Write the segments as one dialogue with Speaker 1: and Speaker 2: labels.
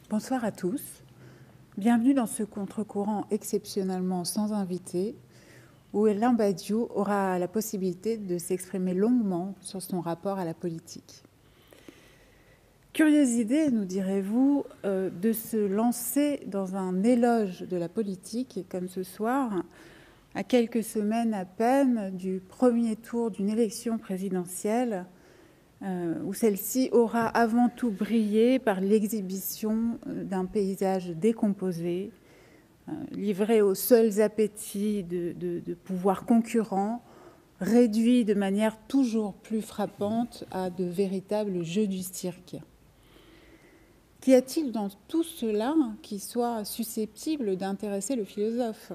Speaker 1: Bonsoir à tous. Bienvenue dans ce contre-courant exceptionnellement sans invité, où Alain Badiou aura la possibilité de s'exprimer longuement sur son rapport à la politique. Curieuse idée, nous direz-vous, de se lancer dans un éloge de la politique, comme ce soir, à quelques semaines à peine du premier tour d'une élection présidentielle, où celle-ci aura avant tout brillé par l'exhibition d'un paysage décomposé, livré aux seuls appétits de pouvoirs concurrents, réduit de manière toujours plus frappante à de véritables jeux du cirque. Qu'y a-t-il dans tout cela qui soit susceptible d'intéresser le philosophe?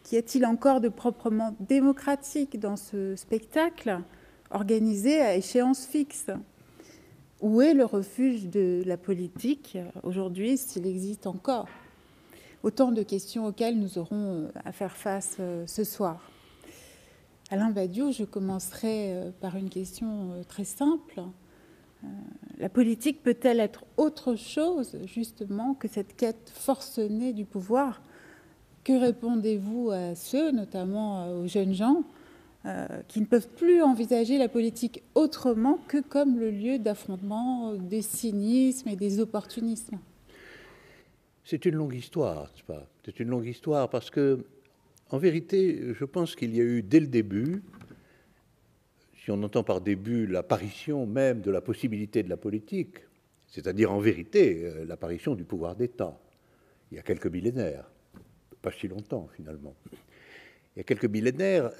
Speaker 1: Qu'y a-t-il encore de proprement démocratique dans ce spectacle organisé à échéance fixe? Où est le refuge de la politique aujourd'hui, s'il existe encore? Autant de questions auxquelles nous aurons à faire face ce soir. Alain Badiou, je commencerai par une question très simple. La politique peut-elle être autre chose, justement, que cette quête forcenée du pouvoir? Que répondez-vous à ceux, notamment aux jeunes gens, qui ne peuvent plus envisager la politique autrement que comme le lieu d'affrontement des cynismes et des opportunismes?
Speaker 2: C'est une longue histoire, n'est-ce pas? C'est une longue histoire parce que, en vérité, je pense qu'il y a eu dès le début, si on entend par début l'apparition même de la possibilité de la politique, c'est-à-dire en vérité l'apparition du pouvoir d'État, il y a quelques millénaires, pas si longtemps finalement. Il y a quelques millénaires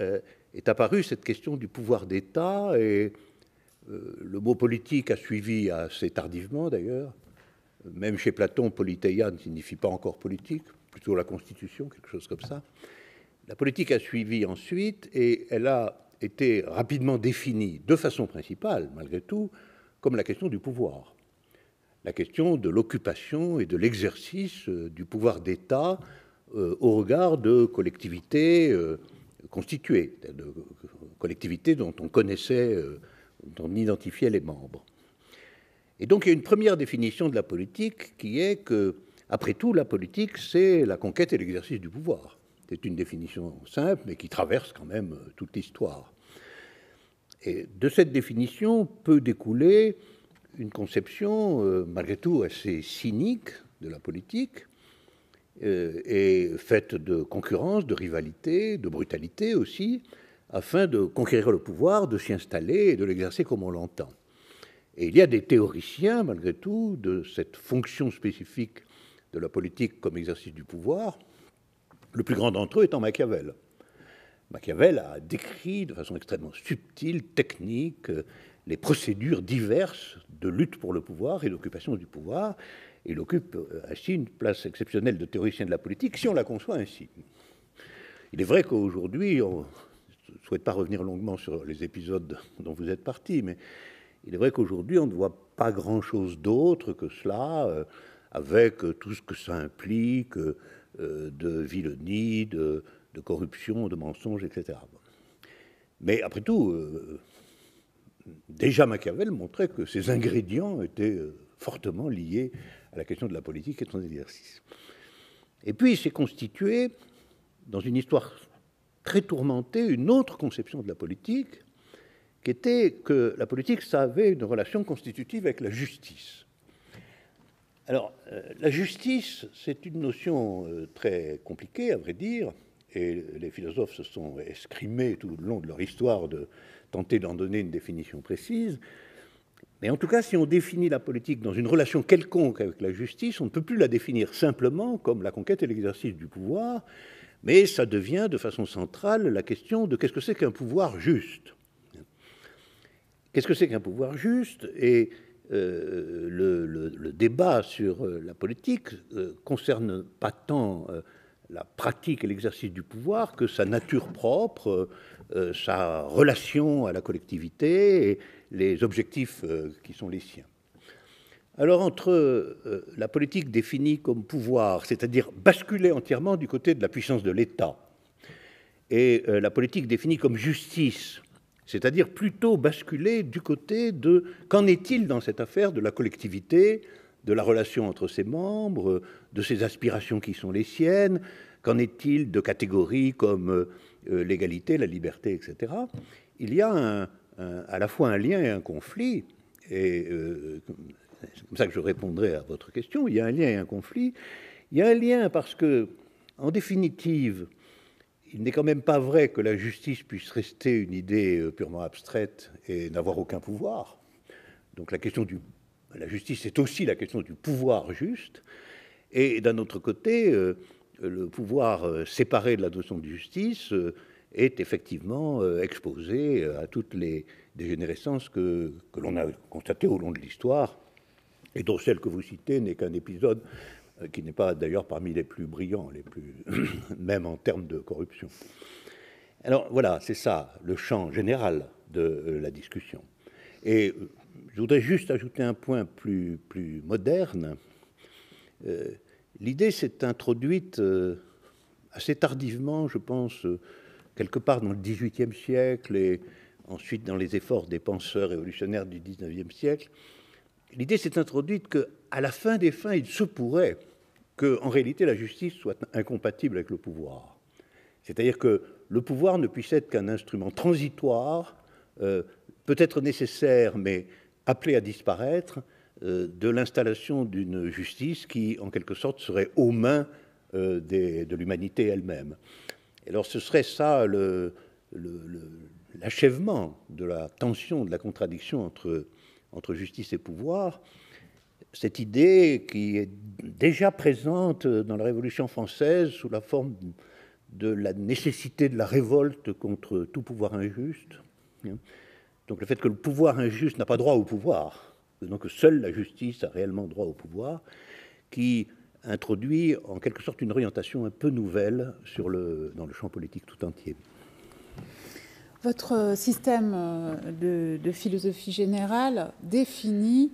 Speaker 2: est apparue cette question du pouvoir d'État et le mot politique a suivi assez tardivement d'ailleurs. Même chez Platon, politeian ne signifie pas encore politique, plutôt la constitution, quelque chose comme ça. La politique a suivi ensuite et elle a été rapidement définie de façon principale, malgré tout, comme la question du pouvoir. La question de l'occupation et de l'exercice du pouvoir d'État au regard de collectivités constituées, de collectivités dont on connaissait, dont on identifiait les membres. Et donc il y a une première définition de la politique qui est que, après tout, la politique, c'est la conquête et l'exercice du pouvoir. C'est une définition simple, mais qui traverse quand même toute l'histoire. Et de cette définition peut découler une conception, malgré tout, assez cynique de la politique, et faite de concurrence, de rivalité, de brutalité aussi, afin de conquérir le pouvoir, de s'y installer et de l'exercer comme on l'entend. Et il y a des théoriciens, malgré tout, de cette fonction spécifique de la politique comme exercice du pouvoir, le plus grand d'entre eux étant Machiavel. Machiavel a décrit de façon extrêmement subtile, technique, les procédures diverses de lutte pour le pouvoir et d'occupation du pouvoir. Il occupe ainsi une place exceptionnelle de théoricien de la politique, si on la conçoit ainsi. Il est vrai qu'aujourd'hui, on ne souhaite pas revenir longuement sur les épisodes dont vous êtes partis, mais il est vrai qu'aujourd'hui, on ne voit pas grand-chose d'autre que cela, avec tout ce que ça implique de vilenie, de corruption, de mensonges, etc. Mais après tout, déjà Machiavel montrait que ces ingrédients étaient fortement liés à la question de la politique et de son exercice. Et puis, il s'est constitué, dans une histoire très tourmentée, une autre conception de la politique, qui était que la politique, ça avait une relation constitutive avec la justice. Alors, la justice, c'est une notion très compliquée, à vrai dire, et les philosophes se sont escrimés tout le long de leur histoire de tenter d'en donner une définition précise. Mais en tout cas, si on définit la politique dans une relation quelconque avec la justice, on ne peut plus la définir simplement comme la conquête et l'exercice du pouvoir, mais ça devient de façon centrale la question de qu'est-ce que c'est qu'un pouvoir juste. Qu'est-ce que c'est qu'un pouvoir juste? Et le débat sur la politique concerne pas tant la pratique et l'exercice du pouvoir que sa nature propre, sa relation à la collectivité et les objectifs qui sont les siens. Alors entre la politique définie comme pouvoir, c'est-à-dire basculer entièrement du côté de la puissance de l'État, et la politique définie comme justice, c'est-à-dire plutôt basculer du côté de qu'en est-il dans cette affaire de la collectivité, de la relation entre ses membres, de ses aspirations qui sont les siennes, qu'en est-il de catégories comme l'égalité, la liberté, etc. Il y a à la fois un lien et un conflit, et c'est comme ça que je répondrai à votre question. Il y a un lien et un conflit. Il y a un lien parce que, en définitive, il n'est quand même pas vrai que la justice puisse rester une idée purement abstraite et n'avoir aucun pouvoir. Donc la question de la justice, c'est aussi la question du pouvoir juste. Et d'un autre côté, le pouvoir séparé de la notion de justice est effectivement exposé à toutes les dégénérescences que l'on a constatées au long de l'histoire, et dont celle que vous citez n'est qu'un épisode qui n'est pas d'ailleurs parmi les plus brillants, les plus même en termes de corruption. Alors voilà, c'est ça le champ général de la discussion. Et je voudrais juste ajouter un point plus moderne. L'idée s'est introduite assez tardivement, je pense, quelque part dans le XVIIIe siècle et ensuite dans les efforts des penseurs révolutionnaires du XIXe siècle. L'idée s'est introduite qu'à la fin des fins, il se pourrait qu'en réalité la justice soit incompatible avec le pouvoir. C'est-à-dire que le pouvoir ne puisse être qu'un instrument transitoire, peut-être nécessaire, mais appelé à disparaître, de l'installation d'une justice qui, en quelque sorte, serait aux mains de l'humanité elle-même. Et alors ce serait ça l'achèvement de la tension, de la contradiction entre justice et pouvoir, cette idée qui est déjà présente dans la Révolution française sous la forme de la nécessité de la révolte contre tout pouvoir injuste. Donc le fait que le pouvoir injuste n'a pas droit au pouvoir, donc seule la justice a réellement droit au pouvoir, qui introduit en quelque sorte une orientation un peu nouvelle dans le champ politique tout entier.
Speaker 1: Votre système de philosophie générale définit,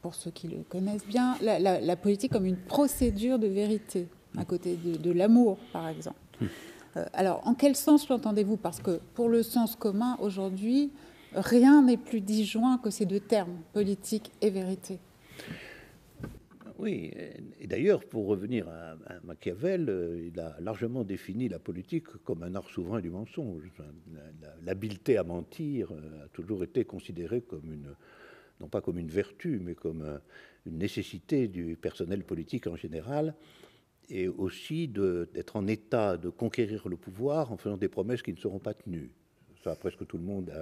Speaker 1: pour ceux qui le connaissent bien, la politique comme une procédure de vérité, à côté de l'amour, par exemple. Alors, en quel sens l'entendez-vous? Parce que pour le sens commun, aujourd'hui, rien n'est plus disjoint que ces deux termes, politique et vérité.
Speaker 2: Oui, et d'ailleurs, pour revenir à Machiavel, il a largement défini la politique comme un art souverain du mensonge. L'habileté à mentir a toujours été considérée comme non pas comme une vertu, mais comme une nécessité du personnel politique en général, et aussi d'être en état de conquérir le pouvoir en faisant des promesses qui ne seront pas tenues. Ça, presque tout le monde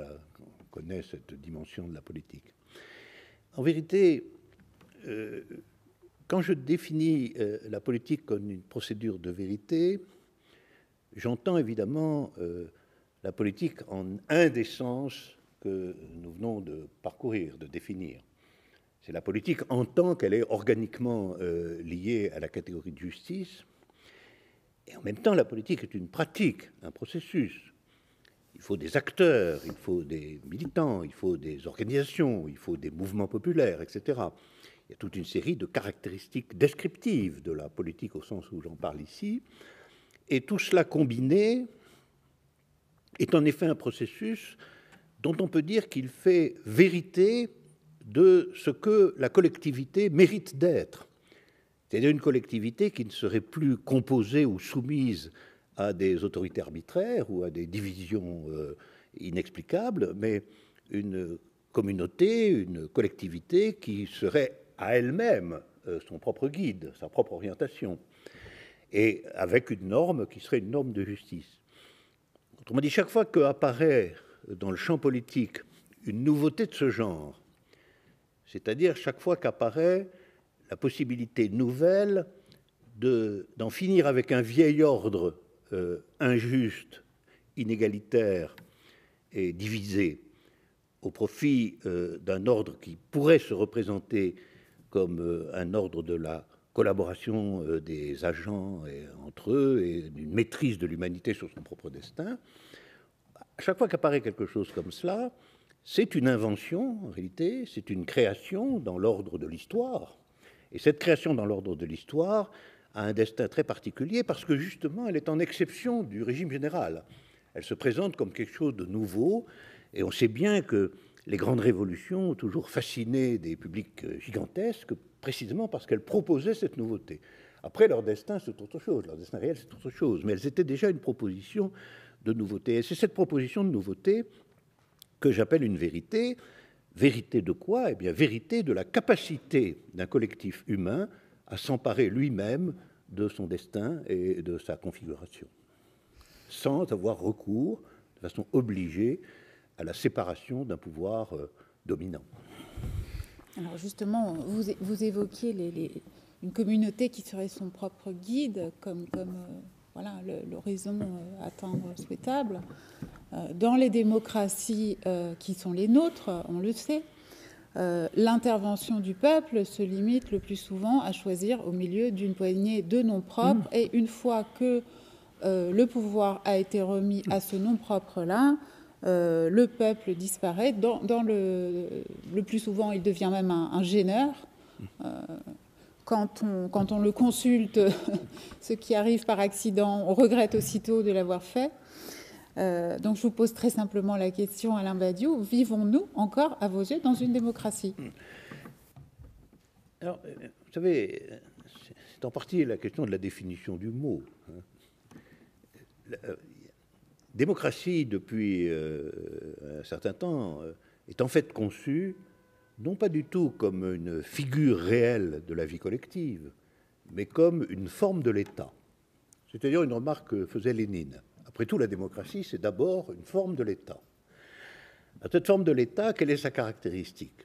Speaker 2: connaît cette dimension de la politique. En vérité, quand je définis la politique comme une procédure de vérité, j'entends évidemment la politique en un des sens que nous venons de parcourir, de définir. C'est la politique en tant qu'elle est organiquement liée à la catégorie de justice. Et en même temps, la politique est une pratique, un processus. Il faut des acteurs, il faut des militants, il faut des organisations, il faut des mouvements populaires, etc. Il y a toute une série de caractéristiques descriptives de la politique au sens où j'en parle ici. Et tout cela combiné est en effet un processus dont on peut dire qu'il fait vérité de ce que la collectivité mérite d'être. C'est-à-dire une collectivité qui ne serait plus composée ou soumise à des autorités arbitraires ou à des divisions inexplicables, mais une communauté, une collectivité qui serait à elle-même son propre guide, sa propre orientation, et avec une norme qui serait une norme de justice. Autrement dit, chaque fois qu'apparaît dans le champ politique une nouveauté de ce genre, c'est-à-dire chaque fois qu'apparaît la possibilité nouvelle d'en finir avec un vieil ordre injuste, inégalitaire et divisé, au profit d'un ordre qui pourrait se représenter comme un ordre de la collaboration des agents entre eux et d'une maîtrise de l'humanité sur son propre destin. À chaque fois qu'apparaît quelque chose comme cela, c'est une invention, en réalité, c'est une création dans l'ordre de l'histoire. Et cette création dans l'ordre de l'histoire a un destin très particulier parce que, justement, elle est en exception du régime général. Elle se présente comme quelque chose de nouveau, et on sait bien que les grandes révolutions ont toujours fasciné des publics gigantesques, précisément parce qu'elles proposaient cette nouveauté. Après, leur destin, c'est autre chose, leur destin réel, c'est autre chose, mais elles étaient déjà une proposition de nouveauté. Et c'est cette proposition de nouveauté que j'appelle une vérité. Vérité de quoi? Eh bien, vérité de la capacité d'un collectif humain à s'emparer lui-même de son destin et de sa configuration, sans avoir recours, de façon obligée, à la séparation d'un pouvoir dominant.
Speaker 1: Alors justement, vous évoquiez une communauté qui serait son propre guide, comme voilà, l'horizon à atteindre souhaitable. Dans les démocraties qui sont les nôtres, on le sait, l'intervention du peuple se limite le plus souvent à choisir au milieu d'une poignée de noms propres. Et une fois que le pouvoir a été remis à ce nom propre-là, le peuple disparaît. Le plus souvent, il devient même un gêneur. Quand on le consulte, ce qui arrive par accident, on regrette aussitôt de l'avoir fait. Donc je vous pose très simplement la question, Alain Badiou, vivons-nous encore, à vos yeux, dans une démocratie?
Speaker 2: Alors, vous savez, c'est en partie la question de la définition du mot. Démocratie, depuis un certain temps, est en fait conçue non pas du tout comme une figure réelle de la vie collective, mais comme une forme de l'État. C'est-à-dire une remarque que faisait Lénine. Après tout, la démocratie, c'est d'abord une forme de l'État. Cette forme de l'État, quelle est sa caractéristique?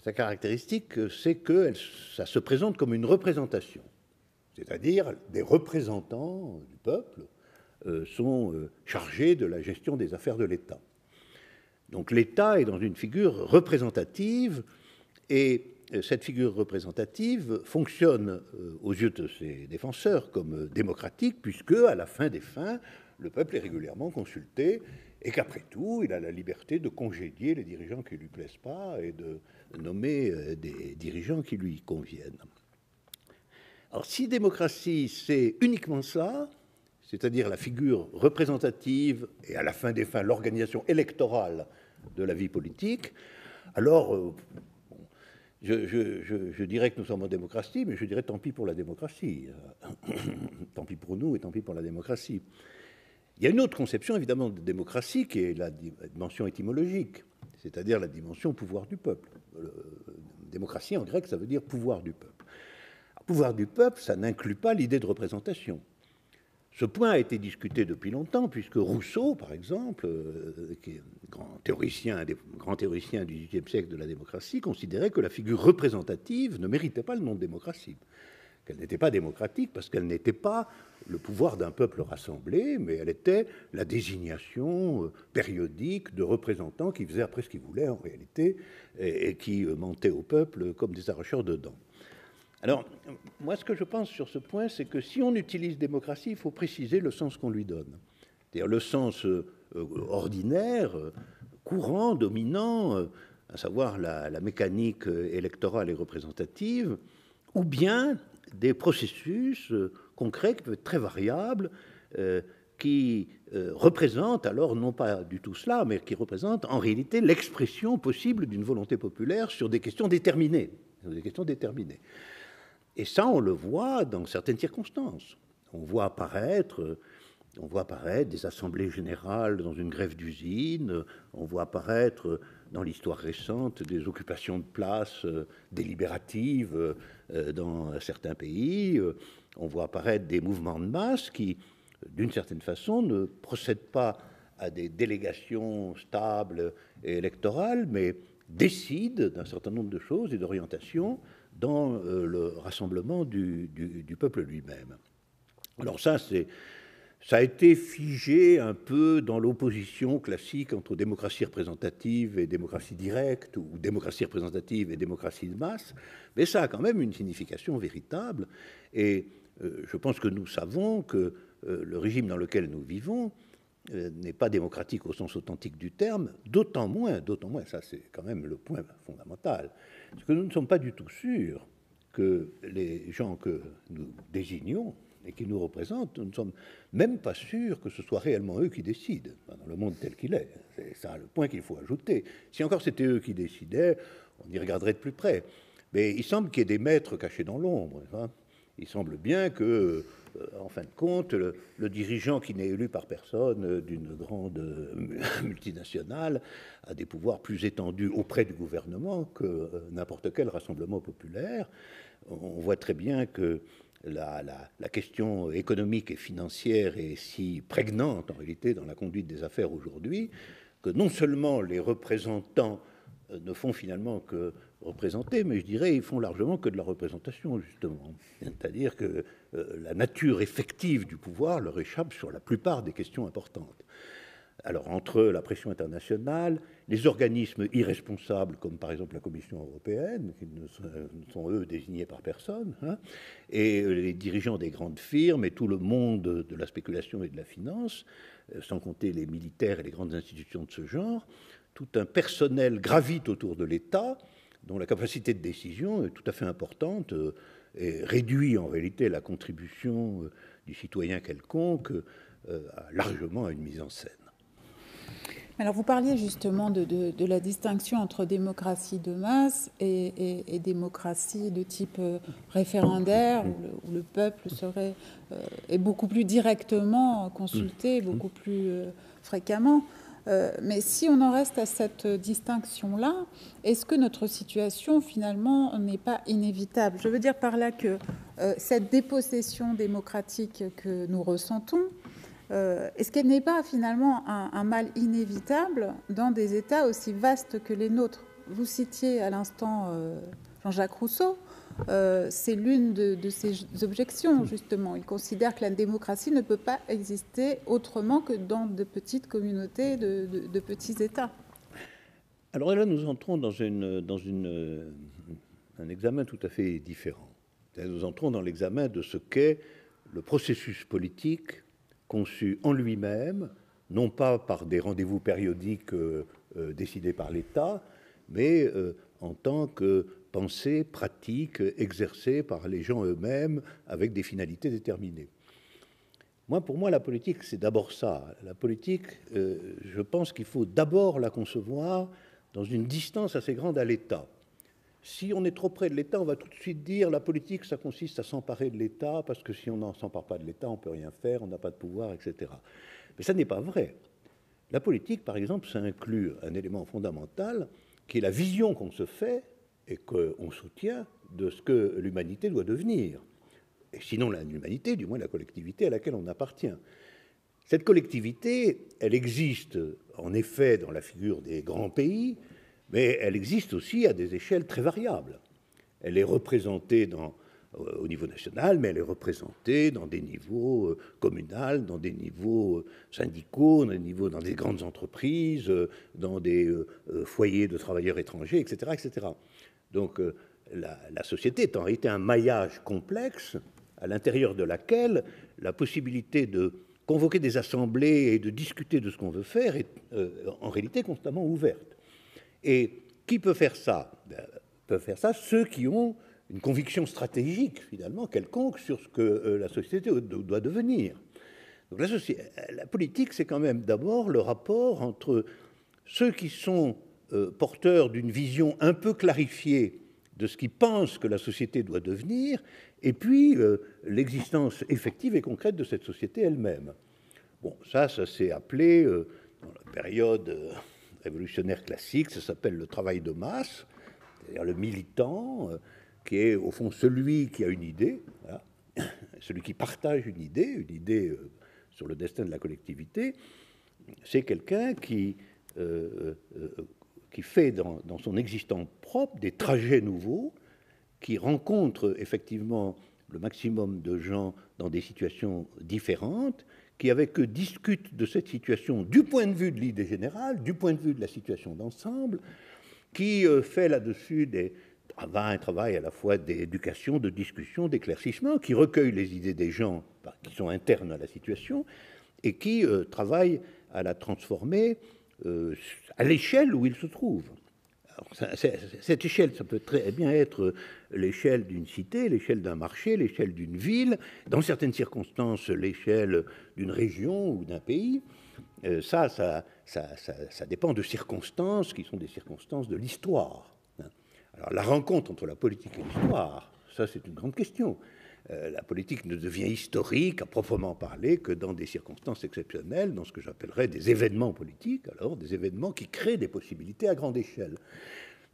Speaker 2: Sa caractéristique, c'est que ça se présente comme une représentation. C'est-à-dire des représentants du peuple sont chargés de la gestion des affaires de l'État. Donc l'État est dans une figure représentative, et cette figure représentative fonctionne aux yeux de ses défenseurs comme démocratique, puisque, à la fin des fins, le peuple est régulièrement consulté, et qu'après tout, il a la liberté de congédier les dirigeants qui ne lui plaisent pas et de nommer des dirigeants qui lui conviennent. Alors, si démocratie, c'est uniquement ça, c'est-à-dire la figure représentative et, à la fin des fins, l'organisation électorale de la vie politique, alors je dirais que nous sommes en démocratie, mais je dirais tant pis pour la démocratie. Tant pis pour nous et tant pis pour la démocratie. Il y a une autre conception, évidemment, de démocratie, qui est la dimension étymologique, c'est-à-dire la dimension pouvoir du peuple. Démocratie, en grec, ça veut dire pouvoir du peuple. Alors, pouvoir du peuple, ça n'inclut pas l'idée de représentation. Ce point a été discuté depuis longtemps, puisque Rousseau, par exemple, qui est un des grands théoriciens du XVIIIe siècle de la démocratie, considérait que la figure représentative ne méritait pas le nom de démocratie. Qu'elle n'était pas démocratique parce qu'elle n'était pas le pouvoir d'un peuple rassemblé, mais elle était la désignation périodique de représentants qui faisaient après ce qu'ils voulaient en réalité et qui mentaient au peuple comme des arracheurs de dents. Alors, moi, ce que je pense sur ce point, c'est que si on utilise démocratie, il faut préciser le sens qu'on lui donne. C'est-à-dire le sens ordinaire, courant, dominant, à savoir la mécanique électorale et représentative, ou bien des processus concrets qui peuvent être très variables, qui représentent alors non pas du tout cela, mais qui représentent en réalité l'expression possible d'une volonté populaire sur des questions déterminées. Et ça, on le voit dans certaines circonstances. On voit apparaître des assemblées générales dans une grève d'usine, on voit apparaître dans l'histoire récente des occupations de places délibératives dans certains pays, on voit apparaître des mouvements de masse qui, d'une certaine façon, ne procèdent pas à des délégations stables et électorales, mais décident d'un certain nombre de choses et d'orientations dans le rassemblement du peuple lui-même. Alors ça, Ça a été figé un peu dans l'opposition classique entre démocratie représentative et démocratie directe, ou démocratie représentative et démocratie de masse, mais ça a quand même une signification véritable, et je pense que nous savons que le régime dans lequel nous vivons n'est pas démocratique au sens authentique du terme, d'autant moins, ça c'est quand même le point fondamental, parce que nous ne sommes pas du tout sûrs que les gens que nous désignons et qui nous représentent, nous ne sommes même pas sûrs que ce soit réellement eux qui décident, dans le monde tel qu'il est. C'est ça le point qu'il faut ajouter. Si encore c'était eux qui décidaient, on y regarderait de plus près. Mais il semble qu'il y ait des maîtres cachés dans l'ombre. Hein. Il semble bien que, en fin de compte, le dirigeant qui n'est élu par personne d'une grande multinationale a des pouvoirs plus étendus auprès du gouvernement que n'importe quel rassemblement populaire. On voit très bien que la question économique et financière est si prégnante en réalité dans la conduite des affaires aujourd'hui que non seulement les représentants ne font finalement que représenter, mais je dirais ils font largement que de la représentation justement. C'est-à-dire que la nature effective du pouvoir leur échappe sur la plupart des questions importantes. Alors, entre la pression internationale, les organismes irresponsables, comme par exemple la Commission européenne, qui ne sont eux désignés par personne, hein, et les dirigeants des grandes firmes et tout le monde de la spéculation et de la finance, sans compter les militaires et les grandes institutions de ce genre, tout un personnel gravite autour de l'État, dont la capacité de décision est tout à fait importante, et réduit en réalité la contribution du citoyen quelconque largement à une mise en scène.
Speaker 1: Alors vous parliez justement de la distinction entre démocratie de masse et démocratie de type référendaire, où le peuple serait est beaucoup plus directement consulté, beaucoup plus fréquemment. Mais si on en reste à cette distinction-là, est-ce que notre situation finalement n'est pas inévitable? Je veux dire par là que cette dépossession démocratique que nous ressentons, est-ce qu'elle n'est pas finalement un mal inévitable dans des États aussi vastes que les nôtres? Vous citiez à l'instant Jean-Jacques Rousseau, c'est l'une de ses objections justement. Il considère que la démocratie ne peut pas exister autrement que dans de petites communautés, de petits États.
Speaker 2: Alors là, nous entrons dans un examen tout à fait différent. Nous entrons dans l'examen de ce qu'est le processus politique conçu en lui-même, non pas par des rendez-vous périodiques décidés par l'État, mais en tant que pensée, pratique, exercée par les gens eux-mêmes avec des finalités déterminées. Pour moi, la politique, c'est d'abord ça. La politique, je pense qu'il faut d'abord la concevoir dans une distance assez grande à l'État. Si on est trop près de l'État, on va tout de suite dire la politique, ça consiste à s'emparer de l'État, parce que si on n'en s'empare pas de l'État, on ne peut rien faire, on n'a pas de pouvoir, etc. Mais ça n'est pas vrai. La politique, par exemple, ça inclut un élément fondamental qui est la vision qu'on se fait et qu'on soutient de ce que l'humanité doit devenir. Et sinon l'humanité, du moins la collectivité à laquelle on appartient. Cette collectivité, elle existe en effet dans la figure des grands pays, mais elle existe aussi à des échelles très variables. Elle est représentée au niveau national, mais elle est représentée dans des niveaux communaux, dans des niveaux syndicaux, dans des grandes entreprises, dans des foyers de travailleurs étrangers, etc. etc. Donc la société est en réalité un maillage complexe à l'intérieur de laquelle la possibilité de convoquer des assemblées et de discuter de ce qu'on veut faire est en réalité constamment ouverte. Et qui peut faire ça? Peuvent faire ça ceux qui ont une conviction stratégique, finalement, quelconque, sur ce que la société doit devenir. Donc la politique, c'est quand même d'abord le rapport entre ceux qui sont porteurs d'une vision un peu clarifiée de ce qu'ils pensent que la société doit devenir, et puis l'existence effective et concrète de cette société elle-même. Bon, ça s'est appelé, dans la période révolutionnaire classique, ça s'appelle le travail de masse, c'est-à-dire le militant, qui est au fond celui qui a une idée, voilà, celui qui partage une idée sur le destin de la collectivité. C'est quelqu'un qui fait dans son existence propre des trajets nouveaux, qui rencontre effectivement le maximum de gens dans des situations différentes, qui, avec eux, discutent de cette situation du point de vue de l'idée générale, du point de vue de la situation d'ensemble, qui fait là-dessus un travail à la fois d'éducation, de discussion, d'éclaircissement, qui recueille les idées des gens qui sont internes à la situation et qui travaille à la transformer à l'échelle où ils se trouvent. Alors, cette échelle, ça peut très bien être l'échelle d'une cité, l'échelle d'un marché, l'échelle d'une ville, dans certaines circonstances, l'échelle d'une région ou d'un pays. Ça dépend de circonstances qui sont des circonstances de l'histoire. Alors, la rencontre entre la politique et l'histoire, ça, c'est une grande question. La politique ne devient historique à proprement parler que dans des circonstances exceptionnelles, dans ce que j'appellerais des événements politiques, alors des événements qui créent des possibilités à grande échelle.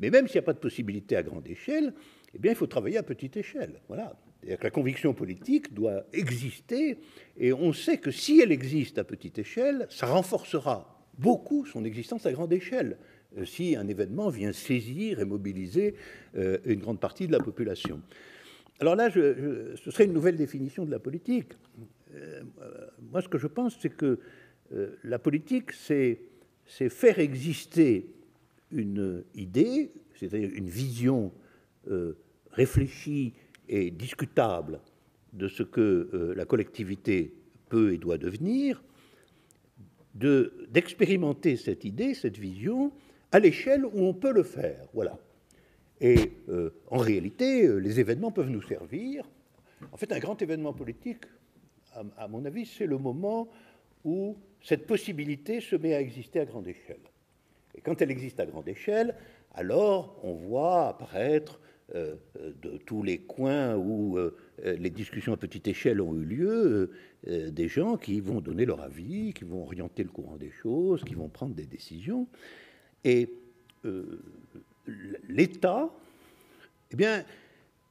Speaker 2: Mais même s'il n'y a pas de possibilité à grande échelle, eh bien, il faut travailler à petite échelle. Voilà. C'est-à-dire que la conviction politique doit exister, et on sait que si elle existe à petite échelle, ça renforcera beaucoup son existence à grande échelle, si un événement vient saisir et mobiliser une grande partie de la population. Alors là, ce serait une nouvelle définition de la politique. Moi, ce que je pense, c'est que la politique, c'est faire exister une idée, c'est-à-dire une vision réfléchie et discutable de ce que la collectivité peut et doit devenir, d'expérimenter cette idée, cette vision, à l'échelle où on peut le faire. Voilà. Et en réalité, les événements peuvent nous servir. En fait, un grand événement politique, à mon avis, c'est le moment où cette possibilité se met à exister à grande échelle. Et quand elle existe à grande échelle, alors on voit apparaître de tous les coins où les discussions à petite échelle ont eu lieu, des gens qui vont donner leur avis, qui vont orienter le courant des choses, qui vont prendre des décisions. Et l'État, eh bien,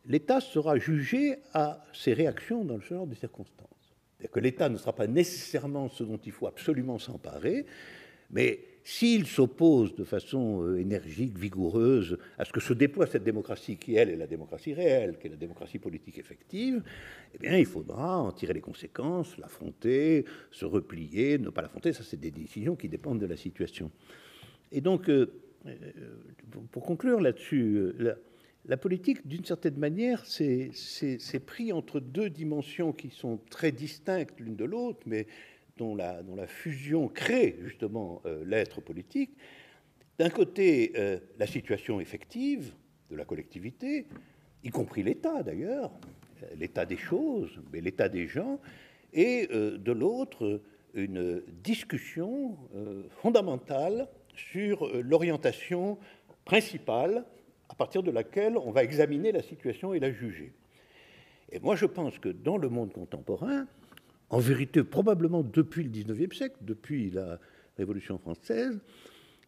Speaker 2: l'État sera jugé à ses réactions dans ce genre de circonstances. C'est-à-dire que l'État ne sera pas nécessairement ce dont il faut absolument s'emparer, mais s'il s'oppose de façon énergique, vigoureuse, à ce que se déploie cette démocratie qui, elle, est la démocratie réelle, qui est la démocratie politique effective, eh bien, il faudra en tirer les conséquences, l'affronter, se replier, ne pas l'affronter. Ça, c'est des décisions qui dépendent de la situation. Et donc, pour conclure là-dessus, la politique, d'une certaine manière, c'est pris entre deux dimensions qui sont très distinctes l'une de l'autre, mais dont la fusion crée justement l'être politique. D'un côté, la situation effective de la collectivité, y compris l'État d'ailleurs, l'état des choses, mais l'état des gens, et de l'autre, une discussion fondamentale sur l'orientation principale à partir de laquelle on va examiner la situation et la juger. Et moi, je pense que dans le monde contemporain, en vérité, probablement depuis le XIXe siècle, depuis la Révolution française,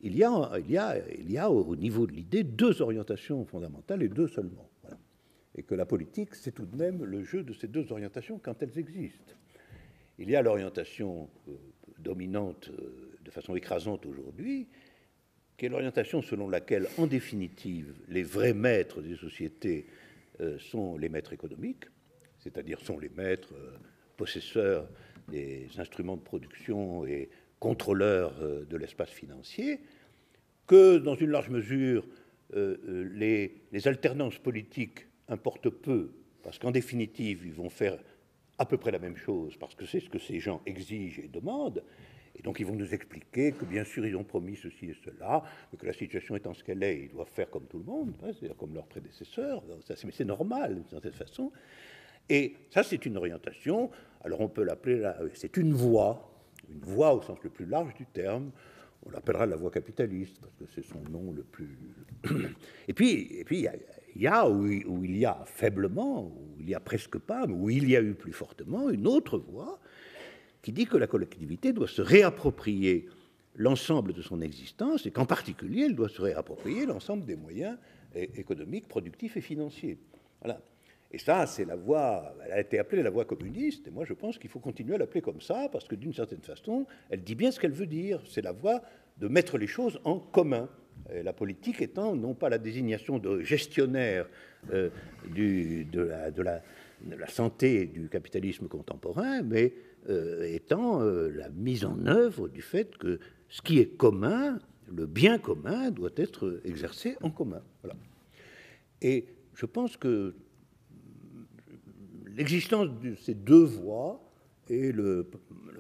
Speaker 2: il y a au niveau de l'idée deux orientations fondamentales et deux seulement. Voilà. Et que la politique, c'est tout de même le jeu de ces deux orientations quand elles existent. Il y a l'orientation dominante de façon écrasante aujourd'hui, qui est l'orientation selon laquelle, en définitive, les vrais maîtres des sociétés sont les maîtres économiques, c'est-à-dire sont les maîtres possesseurs des instruments de production et contrôleurs de l'espace financier, que dans une large mesure, les alternances politiques importent peu, parce qu'en définitive, ils vont faire à peu près la même chose, parce que c'est ce que ces gens exigent et demandent, et donc ils vont nous expliquer que bien sûr ils ont promis ceci et cela, mais que la situation étant ce qu'elle est, ils doivent faire comme tout le monde, hein, c'est-à-dire comme leurs prédécesseurs, mais c'est normal d'une certaine façon. Et ça, c'est une orientation, alors on peut l'appeler, c'est une voie au sens le plus large du terme, on l'appellera la voie capitaliste, parce que c'est son nom le plus... Et puis il y a, où il y a faiblement, où il y a presque pas, mais où il y a eu plus fortement, une autre voie qui dit que la collectivité doit se réapproprier l'ensemble de son existence, et qu'en particulier, elle doit se réapproprier l'ensemble des moyens économiques, productifs et financiers. Voilà. Et ça, c'est la voie, elle a été appelée la voie communiste, et moi je pense qu'il faut continuer à l'appeler comme ça, parce que d'une certaine façon, elle dit bien ce qu'elle veut dire. C'est la voie de mettre les choses en commun. Et la politique étant non pas la désignation de gestionnaire de la santé du capitalisme contemporain, mais étant la mise en œuvre du fait que ce qui est commun, le bien commun, doit être exercé en commun. Voilà. Et je pense que l'existence de ces deux voies est le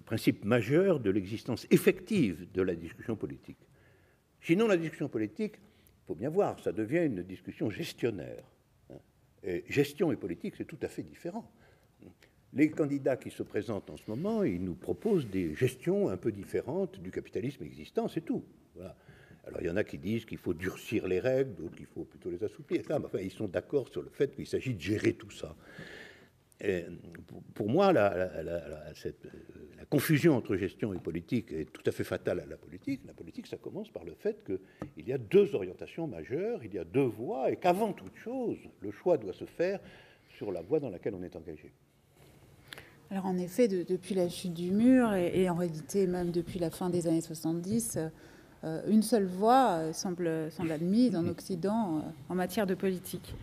Speaker 2: principe majeur de l'existence effective de la discussion politique. Sinon, la discussion politique, il faut bien voir, ça devient une discussion gestionnaire. Et gestion et politique, c'est tout à fait différent. Les candidats qui se présentent en ce moment, ils nous proposent des gestions un peu différentes du capitalisme existant, c'est tout. Voilà. Alors, il y en a qui disent qu'il faut durcir les règles, d'autres qu'il faut plutôt les assouplir. Enfin, ils sont d'accord sur le fait qu'il s'agit de gérer tout ça. Et pour moi, la confusion entre gestion et politique est tout à fait fatale à la politique. La politique, ça commence par le fait qu'il y a deux orientations majeures, il y a deux voies, et qu'avant toute chose, le choix doit se faire sur la voie dans laquelle on est engagé.
Speaker 1: Alors en effet, depuis la chute du mur, et en réalité même depuis la fin des années 70, une seule voie semble admise en Occident en matière de politique.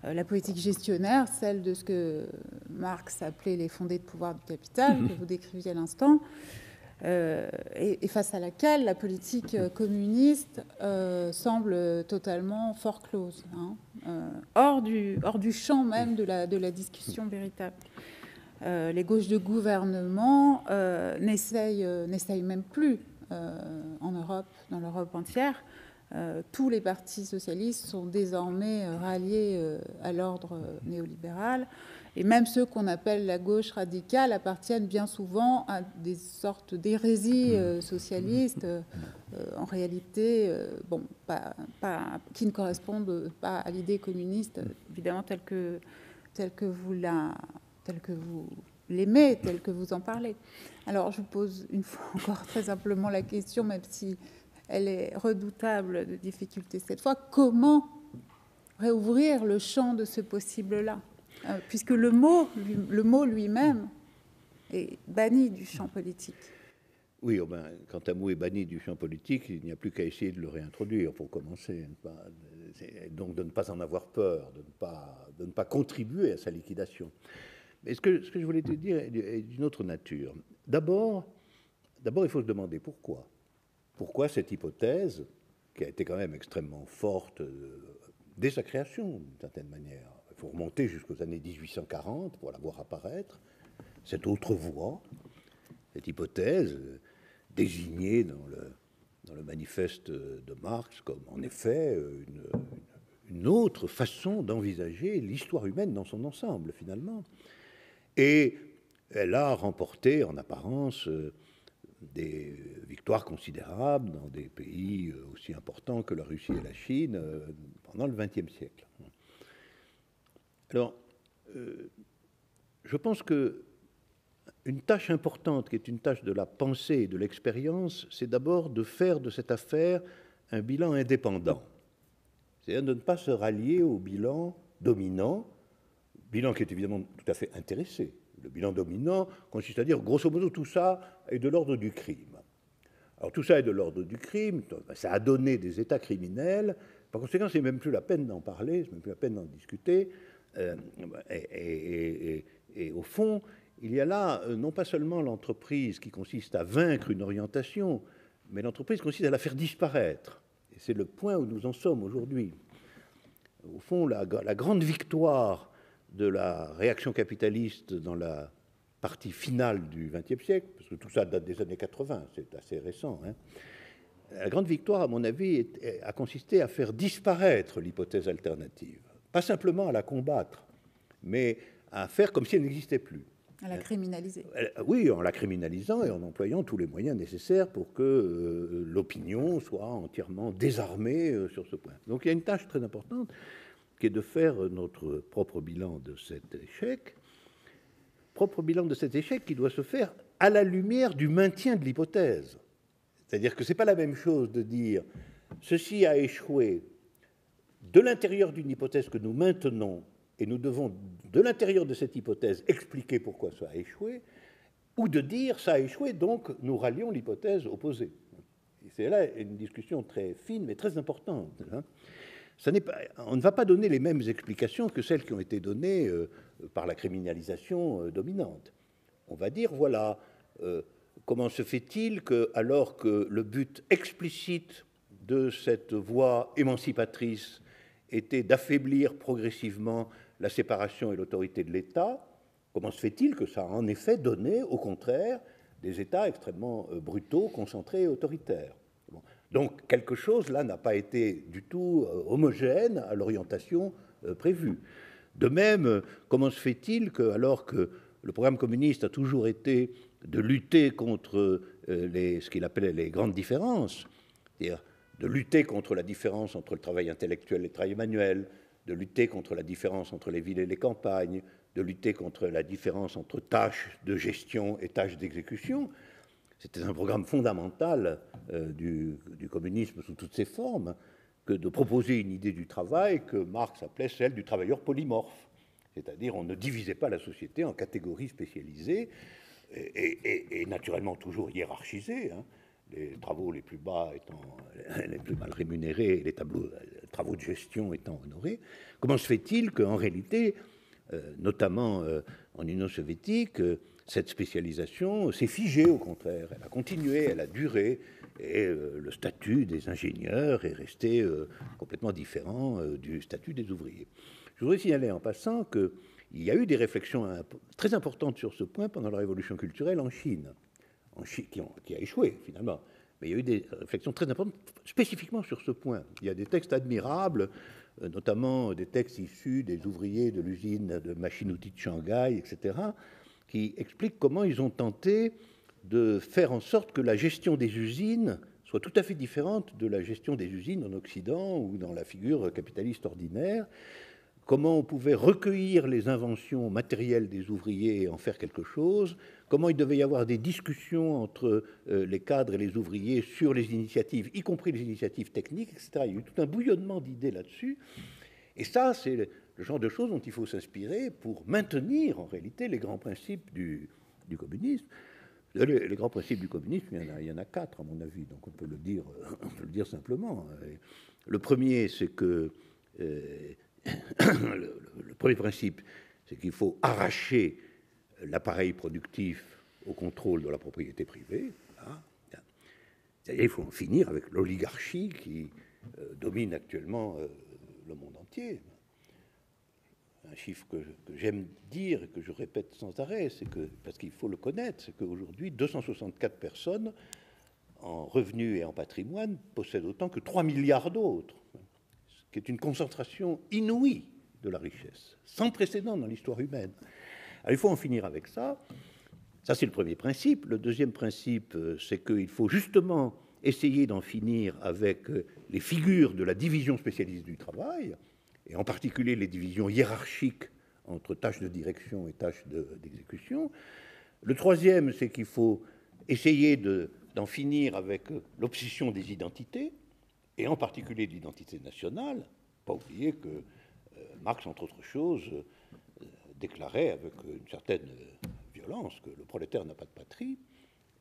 Speaker 1: La politique gestionnaire, celle de ce que Marx appelait les fondés de pouvoir du capital, que vous décriviez à l'instant, et face à laquelle la politique communiste semble totalement forclose, hors du champ même de la discussion véritable. Les gauches de gouvernement n'essayent même plus en Europe, dans l'Europe entière. Tous les partis socialistes sont désormais ralliés à l'ordre néolibéral. Et même ceux qu'on appelle la gauche radicale appartiennent bien souvent à des sortes d'hérésies socialistes, en réalité, qui ne correspondent pas à l'idée communiste, évidemment, telle que vous l'aimez, telle que vous en parlez. Alors, je vous pose une fois encore très simplement la question, même si elle est redoutable de difficulté cette fois, comment réouvrir le champ de ce possible-là, puisque le mot lui-même est banni du champ politique.
Speaker 2: Oui, quand un mot est banni du champ politique, il n'y a plus qu'à essayer de le réintroduire pour commencer. Donc de ne pas en avoir peur, de ne pas contribuer à sa liquidation. Mais ce que je voulais te dire est d'une autre nature. D'abord, il faut se demander pourquoi. Pourquoi cette hypothèse, qui a été quand même extrêmement forte dès sa création, d'une certaine manière. Il faut remonter jusqu'aux années 1840 pour la voir apparaître, cette autre voie, cette hypothèse désignée dans le manifeste de Marx comme, en effet, une autre façon d'envisager l'histoire humaine dans son ensemble, finalement. Et elle a remporté, en apparence, des victoires considérables dans des pays aussi importants que la Russie et la Chine pendant le XXe siècle. Alors, je pense que une tâche importante, qui est une tâche de la pensée et de l'expérience, c'est d'abord de faire de cette affaire un bilan indépendant. C'est-à-dire de ne pas se rallier au bilan dominant, bilan qui est évidemment tout à fait intéressé. Le bilan dominant consiste à dire, grosso modo, tout ça est de l'ordre du crime. Alors tout ça est de l'ordre du crime, ça a donné des états criminels, par conséquent, c'est même plus la peine d'en parler, c'est même plus la peine d'en discuter, et au fond, il y a là non pas seulement l'entreprise qui consiste à vaincre une orientation, mais l'entreprise consiste à la faire disparaître. Et c'est le point où nous en sommes aujourd'hui. Au fond, la grande victoire de la réaction capitaliste dans la partie finale du XXe siècle, parce que tout ça date des années 80, c'est assez récent, la grande victoire, à mon avis, a consisté à faire disparaître l'hypothèse alternative. Pas simplement à la combattre, mais à faire comme si elle n'existait plus.
Speaker 1: À la criminaliser.
Speaker 2: Oui, en la criminalisant et en employant tous les moyens nécessaires pour que l'opinion soit entièrement désarmée sur ce point. Donc il y a une tâche très importante qui est de faire notre propre bilan de cet échec, qui doit se faire à la lumière du maintien de l'hypothèse. C'est-à-dire que ce n'est pas la même chose de dire « ceci a échoué » de l'intérieur d'une hypothèse que nous maintenons, et nous devons, de l'intérieur de cette hypothèse, expliquer pourquoi ça a échoué, ou de dire « ça a échoué, donc nous rallions l'hypothèse opposée ». C'est là une discussion très fine, mais très importante. On ne va pas donner les mêmes explications que celles qui ont été données par la criminalisation dominante. On va dire, voilà, comment se fait-il que, alors que le but explicite de cette voie émancipatrice était d'affaiblir progressivement la séparation et l'autorité de l'État, comment se fait-il que ça a en effet donné, au contraire, des États extrêmement brutaux, concentrés et autoritaires? Bon. Donc quelque chose là n'a pas été du tout homogène à l'orientation prévue. De même, comment se fait-il que, alors que le programme communiste a toujours été de lutter contre ce qu'il appelait les grandes différences, c'est-à-dire de lutter contre la différence entre le travail intellectuel et le travail manuel, de lutter contre la différence entre les villes et les campagnes, de lutter contre la différence entre tâches de gestion et tâches d'exécution. C'était un programme fondamental du communisme sous toutes ses formes, que de proposer une idée du travail que Marx appelait celle du travailleur polymorphe. C'est-à-dire on ne divisait pas la société en catégories spécialisées et naturellement toujours hiérarchisées, hein, les travaux les plus bas étant les plus mal rémunérés, les travaux de gestion étant honorés. Comment se fait-il qu'en réalité, notamment en Union soviétique, cette spécialisation s'est figée au contraire, elle a continué, elle a duré, et le statut des ingénieurs est resté complètement différent du statut des ouvriers. Je voudrais signaler en passant qu'il y a eu des réflexions très importantes sur ce point pendant la révolution culturelle en Chine qui a échoué finalement. Mais il y a eu des réflexions très importantes spécifiquement sur ce point. Il y a des textes admirables, notamment des textes issus des ouvriers de l'usine de machines-outils de Shanghai, etc., qui expliquent comment ils ont tenté de faire en sorte que la gestion des usines soit tout à fait différente de la gestion des usines en Occident ou dans la figure capitaliste ordinaire, comment on pouvait recueillir les inventions matérielles des ouvriers et en faire quelque chose, comment il devait y avoir des discussions entre les cadres et les ouvriers sur les initiatives, y compris les initiatives techniques, etc. Il y a eu tout un bouillonnement d'idées là-dessus. Et ça, c'est le genre de choses dont il faut s'inspirer pour maintenir, en réalité, les grands principes du communisme. Les grands principes du communisme, il y en a 4, à mon avis, donc on peut le dire simplement. Le premier, c'est que... le premier principe, c'est qu'il faut arracher l'appareil productif au contrôle de la propriété privée. C'est-à-dire qu'il faut en finir avec l'oligarchie qui domine actuellement le monde entier. Un chiffre que j'aime dire et que je répète sans arrêt, c'est que, parce qu'il faut le connaître, c'est qu'aujourd'hui, 264 personnes en revenus et en patrimoine possèdent autant que 3 milliards d'autres, ce qui est une concentration inouïe de la richesse, sans précédent dans l'histoire humaine. Alors, il faut en finir avec ça. Ça, c'est le premier principe. Le deuxième principe, c'est qu'il faut justement essayer d'en finir avec les figures de la division spécialiste du travail, et en particulier les divisions hiérarchiques entre tâches de direction et tâches d'exécution. Le troisième, c'est qu'il faut essayer d'en finir avec l'obsession des identités, et en particulier de l'identité nationale. Pas oublier que Marx, entre autres choses, déclarait avec une certaine violence que le prolétaire n'a pas de patrie,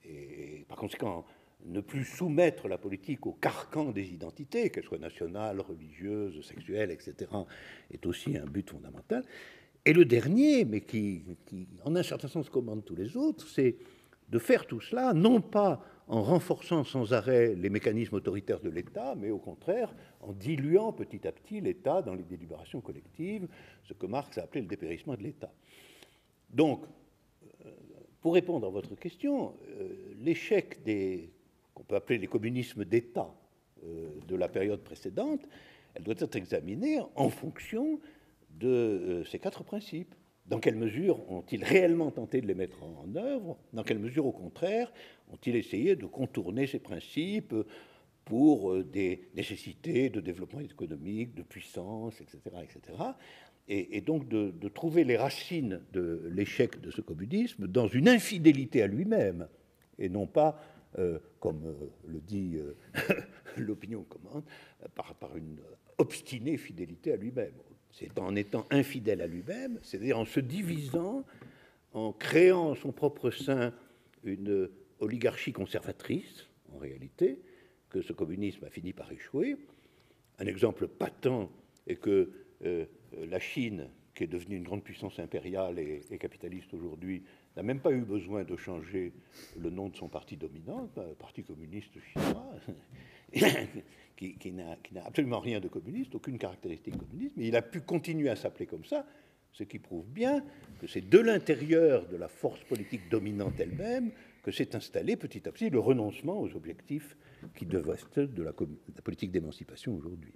Speaker 2: et par conséquent, ne plus soumettre la politique au carcan des identités, qu'elles soient nationales, religieuses, sexuelles, etc., est aussi un but fondamental. Et le dernier, mais qui en un certain sens commande tous les autres, c'est de faire tout cela, non pas en renforçant sans arrêt les mécanismes autoritaires de l'État, mais au contraire en diluant petit à petit l'État dans les délibérations collectives, ce que Marx a appelé le dépérissement de l'État. Donc, pour répondre à votre question, l'échec qu'on peut appeler les communismes d'État de la période précédente, elle doit être examinée en fonction de ces 4 principes. Dans quelle mesure ont-ils réellement tenté de les mettre en œuvre? Dans quelle mesure, au contraire, ont-ils essayé de contourner ces principes pour des nécessités de développement économique, de puissance, etc., etc. Et donc de trouver les racines de l'échec de ce communisme dans une infidélité à lui-même, et non pas, comme le dit l'opinion commune, par une obstinée fidélité à lui-même. C'est en étant infidèle à lui-même, c'est-à-dire en se divisant, en créant en son propre sein une oligarchie conservatrice, en réalité, que ce communisme a fini par échouer. Un exemple patent est que la Chine, qui est devenue une grande puissance impériale et capitaliste aujourd'hui, n'a même pas eu besoin de changer le nom de son parti dominant, le Parti communiste chinois, qui n'a absolument rien de communiste, aucune caractéristique communiste, mais il a pu continuer à s'appeler comme ça, ce qui prouve bien que c'est de l'intérieur de la force politique dominante elle-même que s'est installé petit à petit le renoncement aux objectifs qui devaient être de la politique d'émancipation aujourd'hui.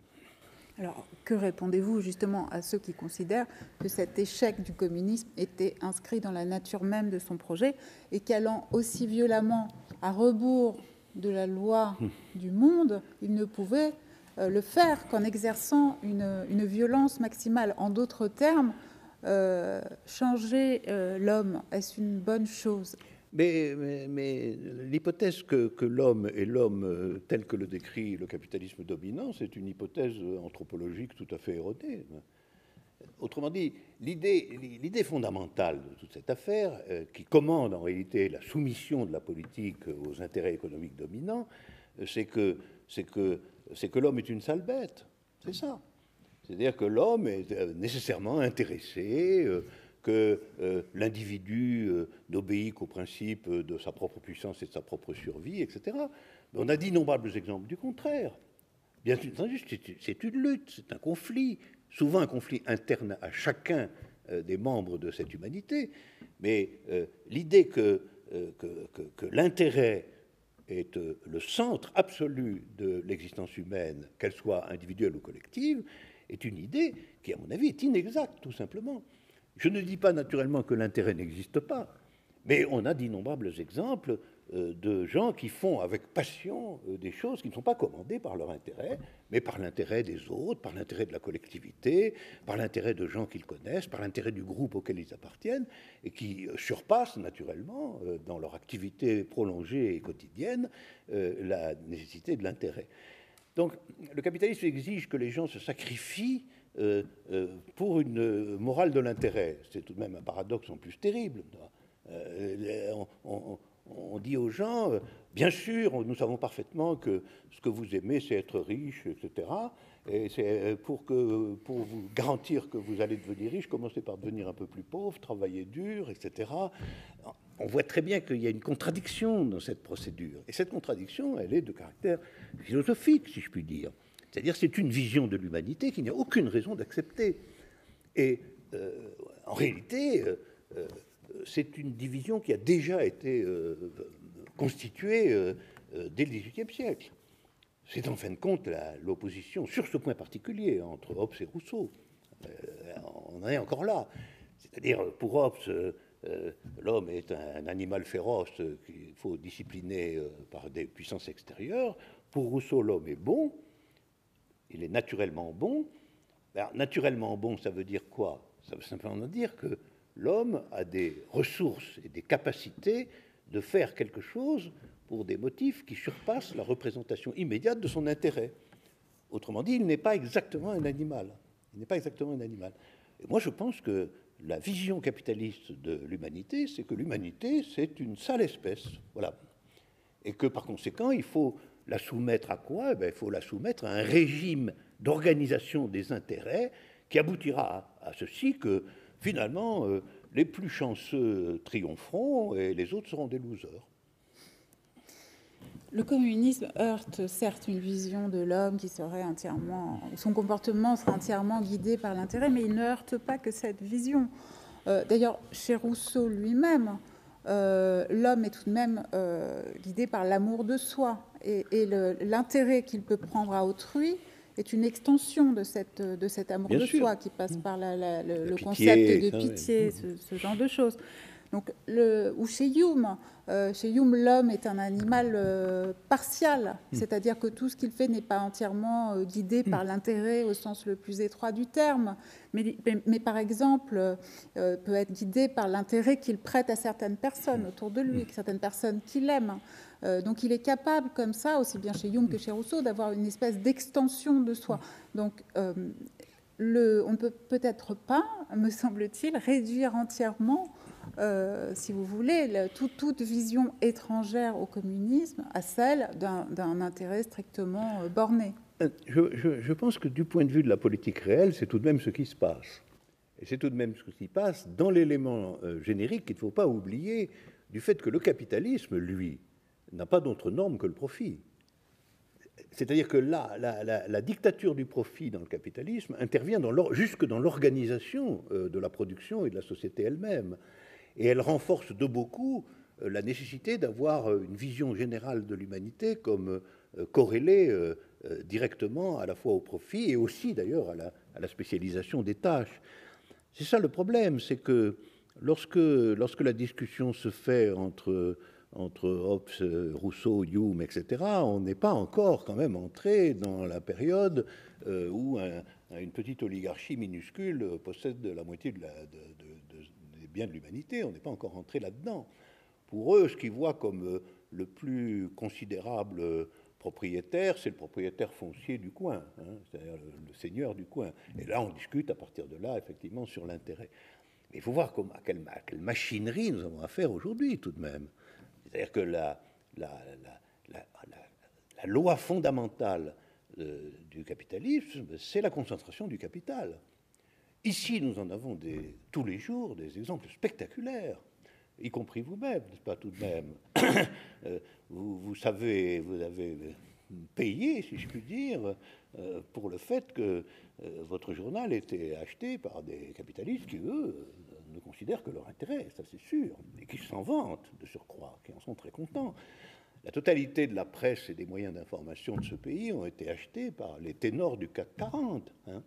Speaker 1: Alors, que répondez-vous justement à ceux qui considèrent que cet échec du communisme était inscrit dans la nature même de son projet et qu'allant aussi violemment à rebours de la loi du monde, il ne pouvait le faire qu'en exerçant une violence maximale? En d'autres termes, changer l'homme, est-ce une bonne chose?
Speaker 2: Mais l'hypothèse que l'homme est l'homme tel que le décrit le capitalisme dominant, c'est une hypothèse anthropologique tout à fait erronée. Autrement dit, l'idée fondamentale de toute cette affaire, qui commande en réalité la soumission de la politique aux intérêts économiques dominants, c'est que l'homme est une sale bête. C'est ça. C'est-à-dire que l'homme est nécessairement intéressé, que l'individu n'obéit qu'au principe de sa propre puissance et de sa propre survie, etc. Mais on a d'innombrables exemples du contraire. Bien entendu, c'est une lutte, c'est un conflit, souvent un conflit interne à chacun des membres de cette humanité, mais l'idée que l'intérêt est le centre absolu de l'existence humaine, qu'elle soit individuelle ou collective, est une idée qui, à mon avis, est inexacte, tout simplement. Je ne dis pas naturellement que l'intérêt n'existe pas, mais on a d'innombrables exemples de gens qui font avec passion des choses qui ne sont pas commandées par leur intérêt, mais par l'intérêt des autres, par l'intérêt de la collectivité, par l'intérêt de gens qu'ils connaissent, par l'intérêt du groupe auquel ils appartiennent, et qui surpassent naturellement, dans leur activité prolongée et quotidienne, la nécessité de l'intérêt. Donc, le capitalisme exige que les gens se sacrifient pour une morale de l'intérêt. C'est tout de même un paradoxe en plus terrible. On dit aux gens, bien sûr, nous savons parfaitement que ce que vous aimez, c'est être riche, etc. Et c'est pour vous garantir que vous allez devenir riche, commencez par devenir un peu plus pauvre, travailler dur, etc. On voit très bien qu'il y a une contradiction dans cette procédure. Et cette contradiction, elle est de caractère philosophique, si je puis dire. C'est-à-dire c'est une vision de l'humanité qu'il n'y a aucune raison d'accepter. Et en réalité, c'est une division qui a déjà été constituée dès le XVIIIe siècle. C'est en fin de compte l'opposition sur ce point particulier entre Hobbes et Rousseau. On en est encore là. C'est-à-dire, pour Hobbes, l'homme est un animal féroce qu'il faut discipliner par des puissances extérieures. Pour Rousseau, l'homme est bon. Il est naturellement bon. Alors, naturellement bon, ça veut dire quoi? Ça veut simplement dire que l'homme a des ressources et des capacités de faire quelque chose pour des motifs qui surpassent la représentation immédiate de son intérêt. Autrement dit, il n'est pas exactement un animal. Il n'est pas exactement un animal. Et moi, je pense que la vision capitaliste de l'humanité, c'est que l'humanité, c'est une sale espèce. Voilà. Et que, par conséquent, il faut la soumettre à quoi? Il faut la soumettre à un régime d'organisation des intérêts qui aboutira à ceci que, finalement, les plus chanceux triompheront et les autres seront des losers.
Speaker 1: Le communisme heurte certes une vision de l'homme qui serait son comportement serait entièrement guidé par l'intérêt, mais il ne heurte pas que cette vision. D'ailleurs, chez Rousseau lui-même, l'homme est tout de même guidé par l'amour de soi, et l'intérêt qu'il peut prendre à autrui est une extension de cet amour de soi qui passe par le
Speaker 2: pitié,
Speaker 1: concept de pitié, ce genre de choses. Donc, ou chez Hume, l'homme est un animal partial, c'est-à-dire que tout ce qu'il fait n'est pas entièrement guidé par l'intérêt au sens le plus étroit du terme, mais par exemple peut être guidé par l'intérêt qu'il prête à certaines personnes autour de lui, certaines personnes qu'il aime. Donc il est capable comme ça, aussi bien chez Hume que chez Rousseau, d'avoir une espèce d'extension de soi. Donc on ne peut peut-être pas, me semble-t-il, réduire entièrement, si vous voulez, toute vision étrangère au communisme à celle d'un intérêt strictement borné.
Speaker 2: Je pense que du point de vue de la politique réelle, c'est tout de même ce qui se passe. Et c'est tout de même ce qui passe dans l'élément générique qu'il ne faut pas oublier du fait que le capitalisme, lui, n'a pas d'autre norme que le profit. C'est-à-dire que là, la dictature du profit dans le capitalisme intervient jusque dans l'organisation de la production et de la société elle-même. Et elle renforce de beaucoup la nécessité d'avoir une vision générale de l'humanité comme corrélée directement à la fois au profit et aussi d'ailleurs à la spécialisation des tâches. C'est ça le problème, c'est que lorsque la discussion se fait entre Hobbes, Rousseau, Hume, etc., on n'est pas encore quand même entré dans la période où une petite oligarchie minuscule possède la moitié des biens de l'humanité. On n'est pas encore entré là-dedans. Pour eux, ce qu'ils voient comme le plus considérable propriétaire, c'est le propriétaire foncier du coin, hein, c'est-à-dire le seigneur du coin. Et là, on discute à partir de là, effectivement, sur l'intérêt. Mais il faut voir à quelle machinerie nous avons affaire aujourd'hui, tout de même. C'est-à-dire que la loi fondamentale du capitalisme, c'est la concentration du capital. Ici, nous en avons tous les jours des exemples spectaculaires, y compris vous-même, n'est-ce pas, tout de même. Vous savez, vous avez payé, si je puis dire, pour le fait que votre journal était acheté par des capitalistes qui, eux, ne considèrent que leur intérêt, ça c'est sûr, et qui s'en vantent de surcroît, qui en sont très contents. La totalité de la presse et des moyens d'information de ce pays ont été achetés par les ténors du CAC 40. Hein.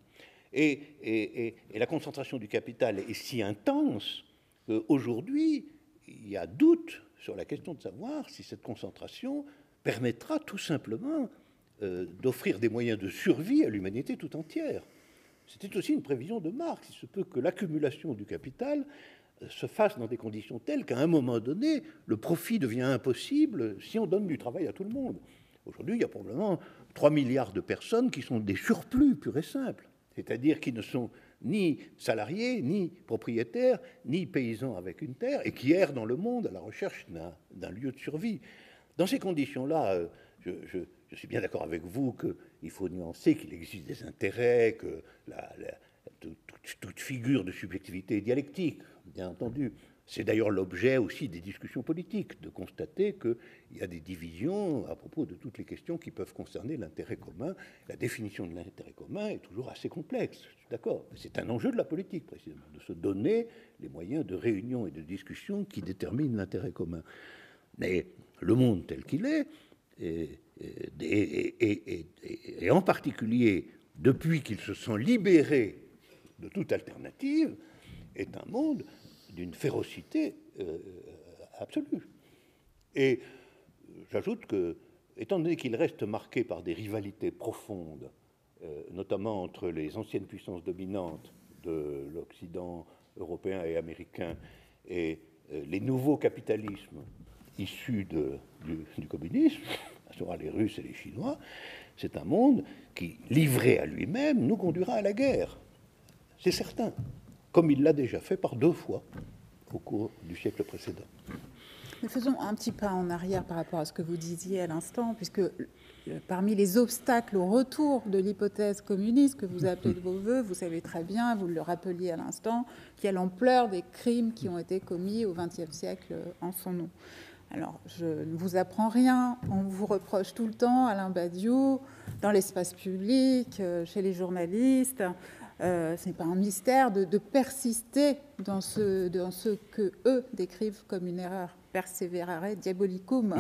Speaker 2: Et la concentration du capital est si intense qu'aujourd'hui, il y a doute sur la question de savoir si cette concentration permettra tout simplement d'offrir des moyens de survie à l'humanité tout entière. C'était aussi une prévision de Marx. Il se peut que l'accumulation du capital se fasse dans des conditions telles qu'à un moment donné, le profit devient impossible si on donne du travail à tout le monde. Aujourd'hui, il y a probablement 3 milliards de personnes qui sont des surplus purs et simples, c'est-à-dire qui ne sont ni salariés, ni propriétaires, ni paysans avec une terre, et qui errent dans le monde à la recherche d'un lieu de survie. Dans ces conditions-là, je suis bien d'accord avec vous qu'il faut nuancer qu'il existe des intérêts, que toute figure de subjectivité est dialectique, bien entendu. C'est d'ailleurs l'objet aussi des discussions politiques, de constater qu'il y a des divisions à propos de toutes les questions qui peuvent concerner l'intérêt commun. La définition de l'intérêt commun est toujours assez complexe, je suis d'accord. C'est un enjeu de la politique, précisément, de se donner les moyens de réunion et de discussion qui déterminent l'intérêt commun. Mais le monde tel qu'il est, et en particulier depuis qu'il se sent libéré de toute alternative, est un monde d'une férocité absolue. Et j'ajoute que, étant donné qu'il reste marqué par des rivalités profondes, notamment entre les anciennes puissances dominantes de l'Occident européen et américain et les nouveaux capitalismes issus du communisme, à savoir les Russes et les Chinois, c'est un monde qui, livré à lui-même, nous conduira à la guerre. C'est certain, comme il l'a déjà fait par 2 fois au cours du siècle précédent.
Speaker 1: Mais faisons un petit pas en arrière par rapport à ce que vous disiez à l'instant, puisque parmi les obstacles au retour de l'hypothèse communiste que vous appelez de vos voeux, vous savez très bien, vous le rappeliez à l'instant, qu'il y a l'ampleur des crimes qui ont été commis au XXe siècle en son nom. Alors, je ne vous apprends rien, on vous reproche tout le temps, Alain Badiou, dans l'espace public, chez les journalistes, ce n'est pas un mystère de persister dans ce que eux décrivent comme une erreur, perseverare diabolicum,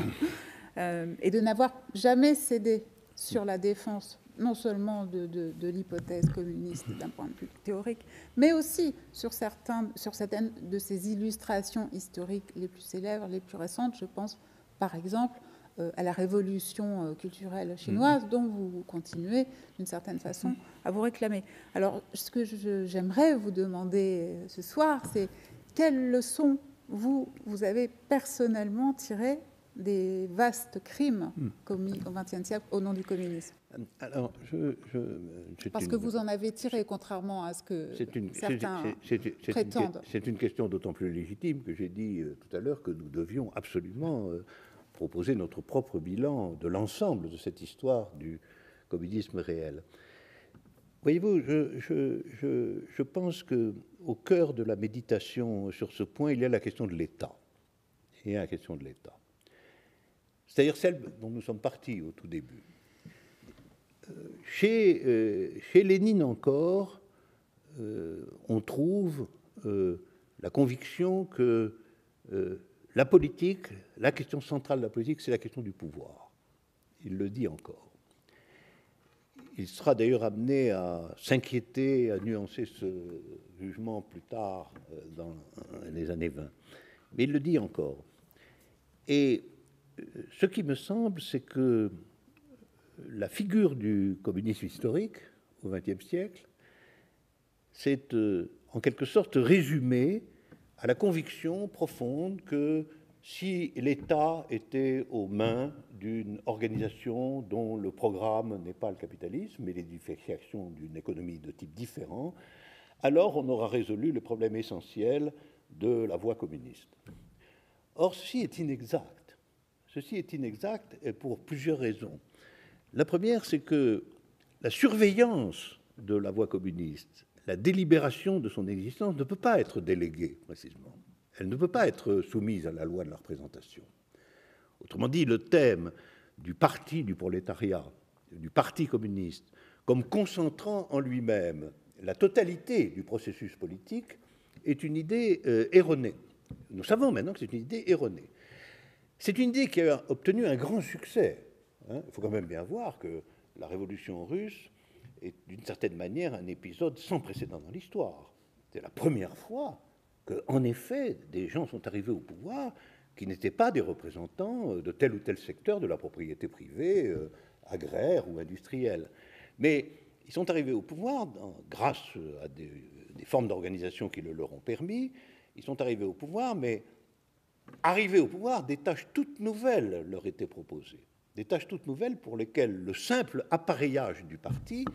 Speaker 1: et de n'avoir jamais cédé sur la défense non seulement de l'hypothèse communiste d'un point de vue théorique, mais aussi sur certaines de ces illustrations historiques les plus célèbres, les plus récentes. Je pense par exemple à la révolution culturelle chinoise, dont vous continuez d'une certaine façon à vous réclamer. Alors, ce que j'aimerais vous demander ce soir, c'est quelles leçons vous avez personnellement tirées des vastes crimes commis au XXe siècle au nom du communisme.
Speaker 2: Alors,
Speaker 1: parce que vous en avez tiré, contrairement à ce que certains prétendent.
Speaker 2: C'est une question d'autant plus légitime que j'ai dit tout à l'heure que nous devions absolument proposer notre propre bilan de l'ensemble de cette histoire du communisme réel. Voyez-vous, je pense qu'au cœur de la méditation sur ce point, il y a la question de l'État. Il y a la question de l'État. C'est-à-dire celle dont nous sommes partis au tout début. Chez Lénine encore, on trouve la conviction que la politique, la question centrale de la politique, c'est la question du pouvoir. Il le dit encore. Il sera d'ailleurs amené à s'inquiéter, à nuancer ce jugement plus tard, dans les années 20. Mais il le dit encore. Et ce qui me semble, c'est que la figure du communisme historique au XXe siècle, c'est en quelque sorte résumé à la conviction profonde que si l'État était aux mains d'une organisation dont le programme n'est pas le capitalisme, mais l'édification d'une économie de type différent, alors on aura résolu le problème essentiel de la voie communiste. Or, ceci est inexact. Ceci est inexact et pour plusieurs raisons. La première, c'est que la surveillance de la voie communiste, la délibération de son existence ne peut pas être déléguée, précisément. Elle ne peut pas être soumise à la loi de la représentation. Autrement dit, le thème du parti du prolétariat, du parti communiste, comme concentrant en lui-même la totalité du processus politique, est une idée erronée. Nous savons maintenant que c'est une idée erronée. C'est une idée qui a obtenu un grand succès. Il faut quand même bien voir que la révolution russe est d'une certaine manière un épisode sans précédent dans l'histoire. C'est la première fois qu'en effet, des gens sont arrivés au pouvoir qui n'étaient pas des représentants de tel ou tel secteur de la propriété privée, agraire ou industrielle. Mais ils sont arrivés au pouvoir grâce à des formes d'organisation qui le leur ont permis. Ils sont arrivés au pouvoir, mais arrivés au pouvoir, des tâches toutes nouvelles leur étaient proposées. Des tâches toutes nouvelles pour lesquelles le simple appareillage du parti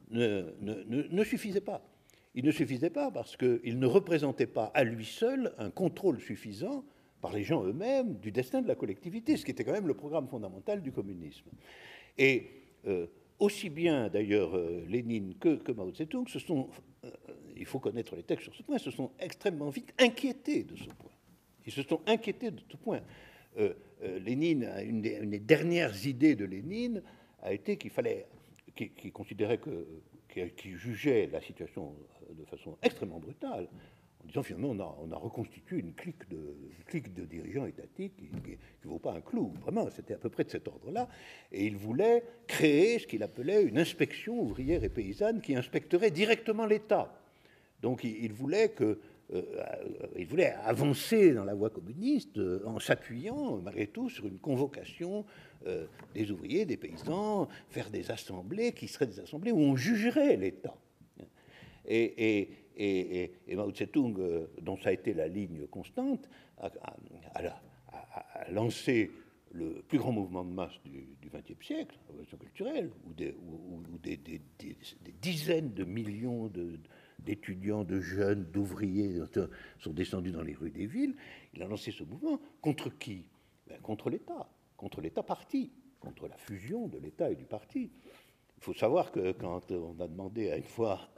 Speaker 2: ne suffisait pas. Il ne suffisait pas parce qu'il ne représentait pas à lui seul un contrôle suffisant par les gens eux-mêmes du destin de la collectivité, ce qui était quand même le programme fondamental du communisme. Et aussi bien d'ailleurs Lénine que Mao Tse-tung, il faut connaître les textes sur ce point, se sont extrêmement vite inquiétés de ce point. Ils se sont inquiétés de tout point. Lénine, une des dernières idées de Lénine a été qu'il fallait, qui considérait qui jugeait la situation de façon extrêmement brutale, en disant finalement on a reconstitué une clique de dirigeants étatiques qui ne vaut pas un clou. Vraiment, c'était à peu près de cet ordre-là. Et il voulait créer ce qu'il appelait une inspection ouvrière et paysanne qui inspecterait directement l'État. Donc il voulait avancer dans la voie communiste en s'appuyant, malgré tout, sur une convocation des ouvriers, des paysans, faire des assemblées qui seraient des assemblées où on jugerait l'État. Et Mao Tse-tung, dont ça a été la ligne constante, a lancé le plus grand mouvement de masse du XXe siècle, la révolution culturelle, où des dizaines de millions d'étudiants, de jeunes, d'ouvriers sont descendus dans les rues des villes. Il a lancé ce mouvement contre qui? Contre l'État parti, contre la fusion de l'État et du parti. Il faut savoir que quand on a demandé à une fois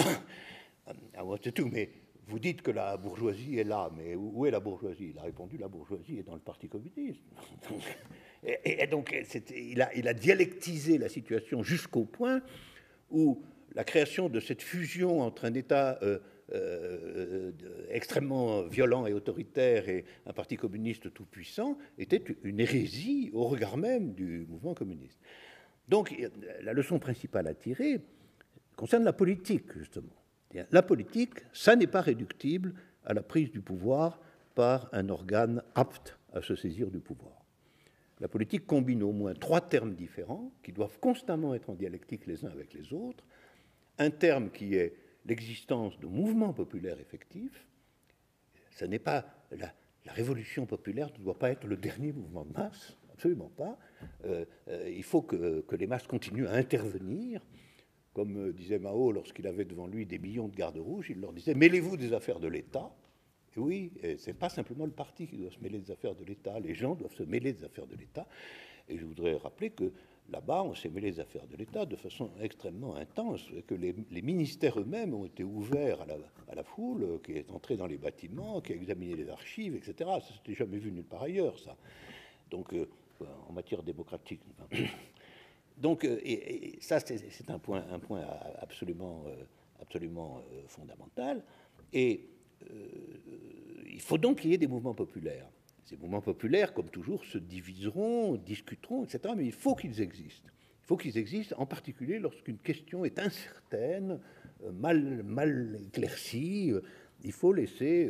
Speaker 2: à Mao Tse-tung, mais vous dites que la bourgeoisie est là, mais où est la bourgeoisie? Il a répondu, la bourgeoisie est dans le Parti communiste. Et donc, il a dialectisé la situation jusqu'au point où la création de cette fusion entre un État extrêmement violent et autoritaire et un parti communiste tout-puissant était une hérésie au regard même du mouvement communiste. Donc, la leçon principale à tirer concerne la politique, justement. La politique, ça n'est pas réductible à la prise du pouvoir par un organe apte à se saisir du pouvoir. La politique combine au moins 3 termes différents qui doivent constamment être en dialectique les uns avec les autres. Un terme qui est l'existence de mouvements populaires effectifs. Ce n'est pas la révolution populaire ne doit pas être le dernier mouvement de masse, absolument pas. Il faut que les masses continuent à intervenir. Comme disait Mao lorsqu'il avait devant lui des millions de gardes rouges, il leur disait « mêlez-vous des affaires de l'État ». Et oui, ce n'est pas simplement le parti qui doit se mêler des affaires de l'État, les gens doivent se mêler des affaires de l'État. Et je voudrais rappeler que là-bas, on s'est mêlé les affaires de l'État de façon extrêmement intense, et que les ministères eux-mêmes ont été ouverts à la foule, qui est entrée dans les bâtiments, qui a examiné les archives, etc. Ça s'était jamais vu nulle part ailleurs, ça. Donc, en matière démocratique. Donc, et ça, c'est un point absolument fondamental. Et il faut donc qu'il y ait des mouvements populaires. Ces mouvements populaires, comme toujours, se diviseront, discuteront, etc. Mais il faut qu'ils existent. Il faut qu'ils existent, en particulier lorsqu'une question est incertaine, mal éclaircie. Il faut laisser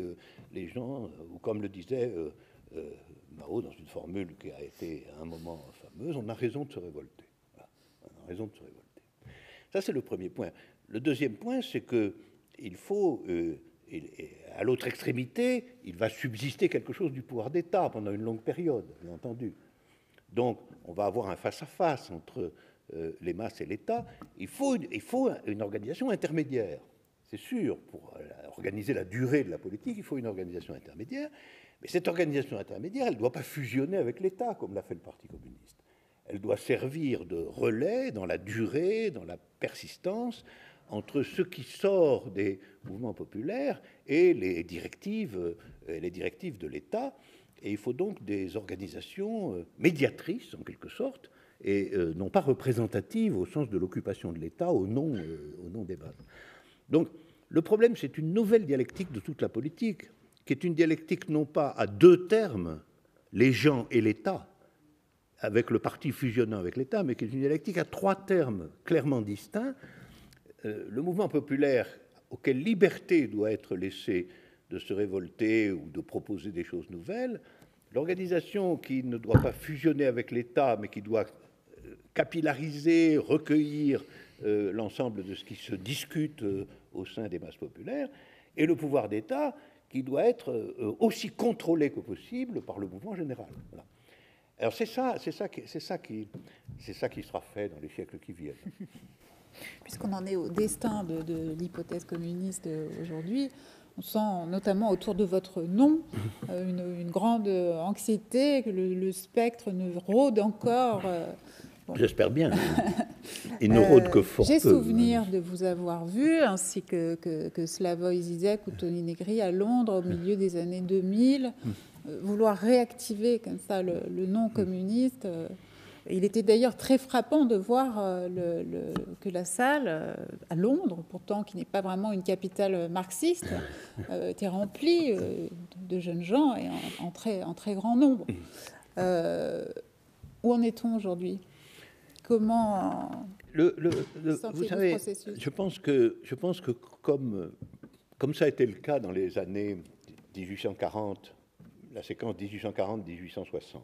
Speaker 2: les gens, ou comme le disait Mao dans une formule qui a été à un moment fameuse, on a raison de se révolter. Voilà. On a raison de se révolter. Ça, c'est le premier point. Le deuxième point, c'est qu'il faut... Et à l'autre extrémité, il va subsister quelque chose du pouvoir d'État pendant une longue période, bien entendu. Donc, on va avoir un face-à-face entre les masses et l'État. Il faut une organisation intermédiaire, c'est sûr. Pour organiser la durée de la politique, il faut une organisation intermédiaire. Mais cette organisation intermédiaire, elle ne doit pas fusionner avec l'État, comme l'a fait le Parti communiste. Elle doit servir de relais dans la durée, dans la persistance, entre ce qui sort des mouvements populaires et les directives de l'État. Et il faut donc des organisations médiatrices, en quelque sorte, et non pas représentatives au sens de l'occupation de l'État au nom des bases. Donc, le problème, c'est une nouvelle dialectique de toute la politique, qui est une dialectique non pas à deux termes, les gens et l'État, avec le parti fusionnant avec l'État, mais qui est une dialectique à trois termes clairement distincts. Le mouvement populaire auquel liberté doit être laissée de se révolter ou de proposer des choses nouvelles, l'organisation qui ne doit pas fusionner avec l'État, mais qui doit capillariser, recueillir l'ensemble de ce qui se discute au sein des masses populaires, et le pouvoir d'État qui doit être aussi contrôlé que possible par le mouvement général. Voilà. Alors c'est ça qui sera fait dans les siècles qui viennent.
Speaker 1: Puisqu'on en est au destin de l'hypothèse communiste aujourd'hui, on sent notamment autour de votre nom une grande anxiété, que le spectre ne rôde encore.
Speaker 2: Bon. J'espère bien. Il ne rôde que fort peu.
Speaker 1: J'ai souvenir de vous avoir vu, ainsi que Slavoj Žižek ou Tony Negri à Londres au milieu des années 2000, vouloir réactiver comme ça le nom communiste. Il était d'ailleurs très frappant de voir que la salle, à Londres, pourtant qui n'est pas vraiment une capitale marxiste, était remplie de jeunes gens et en très grand nombre. Où en est-on aujourd'hui ? Comment
Speaker 2: vous savez, je pense que comme ça a été le cas dans les années 1840, la séquence 1840-1860,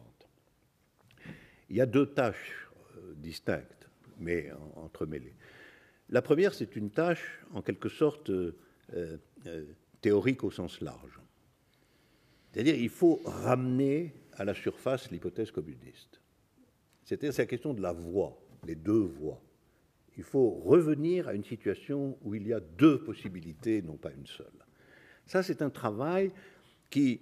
Speaker 2: il y a deux tâches distinctes, mais entremêlées. La première, c'est une tâche, en quelque sorte, théorique au sens large. C'est-à-dire il faut ramener à la surface l'hypothèse communiste. C'est-à-dire c'est la question de la voie, les deux voies. Il faut revenir à une situation où il y a deux possibilités, non pas une seule. Ça, c'est un travail qui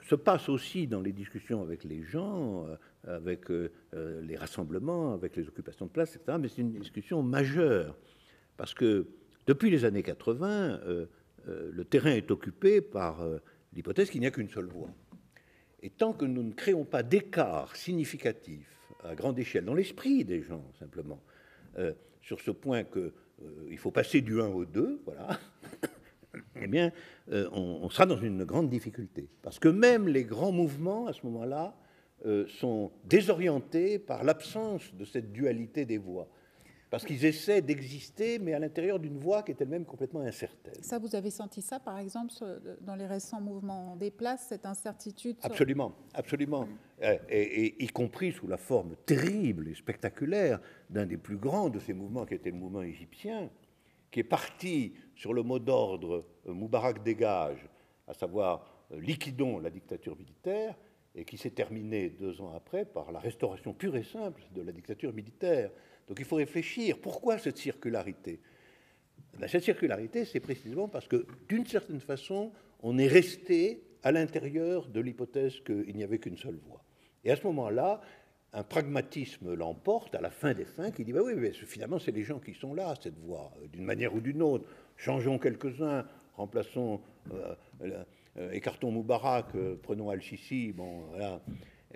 Speaker 2: se passe aussi dans les discussions avec les gens, avec les rassemblements, avec les occupations de place, etc. Mais c'est une discussion majeure, parce que depuis les années 80, le terrain est occupé par l'hypothèse qu'il n'y a qu'une seule voie. Et tant que nous ne créons pas d'écart significatif à grande échelle, dans l'esprit des gens, simplement, sur ce point qu'il faut passer du 1 au 2, voilà, eh bien, on sera dans une grande difficulté. Parce que même les grands mouvements, à ce moment-là, sont désorientés par l'absence de cette dualité des voies. Parce qu'ils essaient d'exister, mais à l'intérieur d'une voie qui est elle-même complètement incertaine.
Speaker 1: Ça, vous avez senti ça, par exemple, dans les récents mouvements des places, cette incertitude
Speaker 2: Absolument, absolument. Et y compris sous la forme terrible et spectaculaire d'un des plus grands de ces mouvements, qui était le mouvement égyptien, qui est parti sur le mot d'ordre Moubarak dégage, à savoir liquidons la dictature militaire, et qui s'est terminé 2 ans après par la restauration pure et simple de la dictature militaire. Donc il faut réfléchir. Pourquoi cette circularité ? Cette circularité, c'est précisément parce que, d'une certaine façon, on est resté à l'intérieur de l'hypothèse qu'il n'y avait qu'une seule voie. Et à ce moment-là, un pragmatisme l'emporte à la fin des fins, qui dit bah oui, mais finalement c'est les gens qui sont là, cette voie, d'une manière ou d'une autre. Changeons quelques-uns, remplaçons, écartons Moubarak, prenons Al-Sisi, bon, voilà.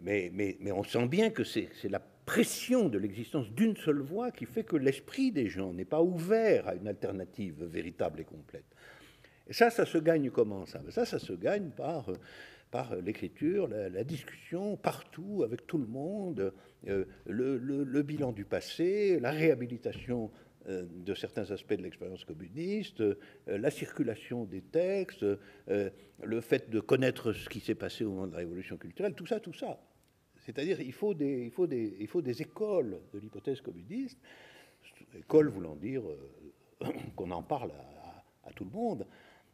Speaker 2: Mais on sent bien que c'est la pression de l'existence d'une seule voie qui fait que l'esprit des gens n'est pas ouvert à une alternative véritable et complète. Et ça se gagne comment ça? Ça se gagne par l'écriture, la discussion, partout, avec tout le monde, le bilan du passé, la réhabilitation de certains aspects de l'expérience communiste, la circulation des textes, le fait de connaître ce qui s'est passé au moment de la révolution culturelle, tout ça. C'est-à-dire il faut des écoles de l'hypothèse communiste, écoles voulant dire qu'on en parle à tout le monde.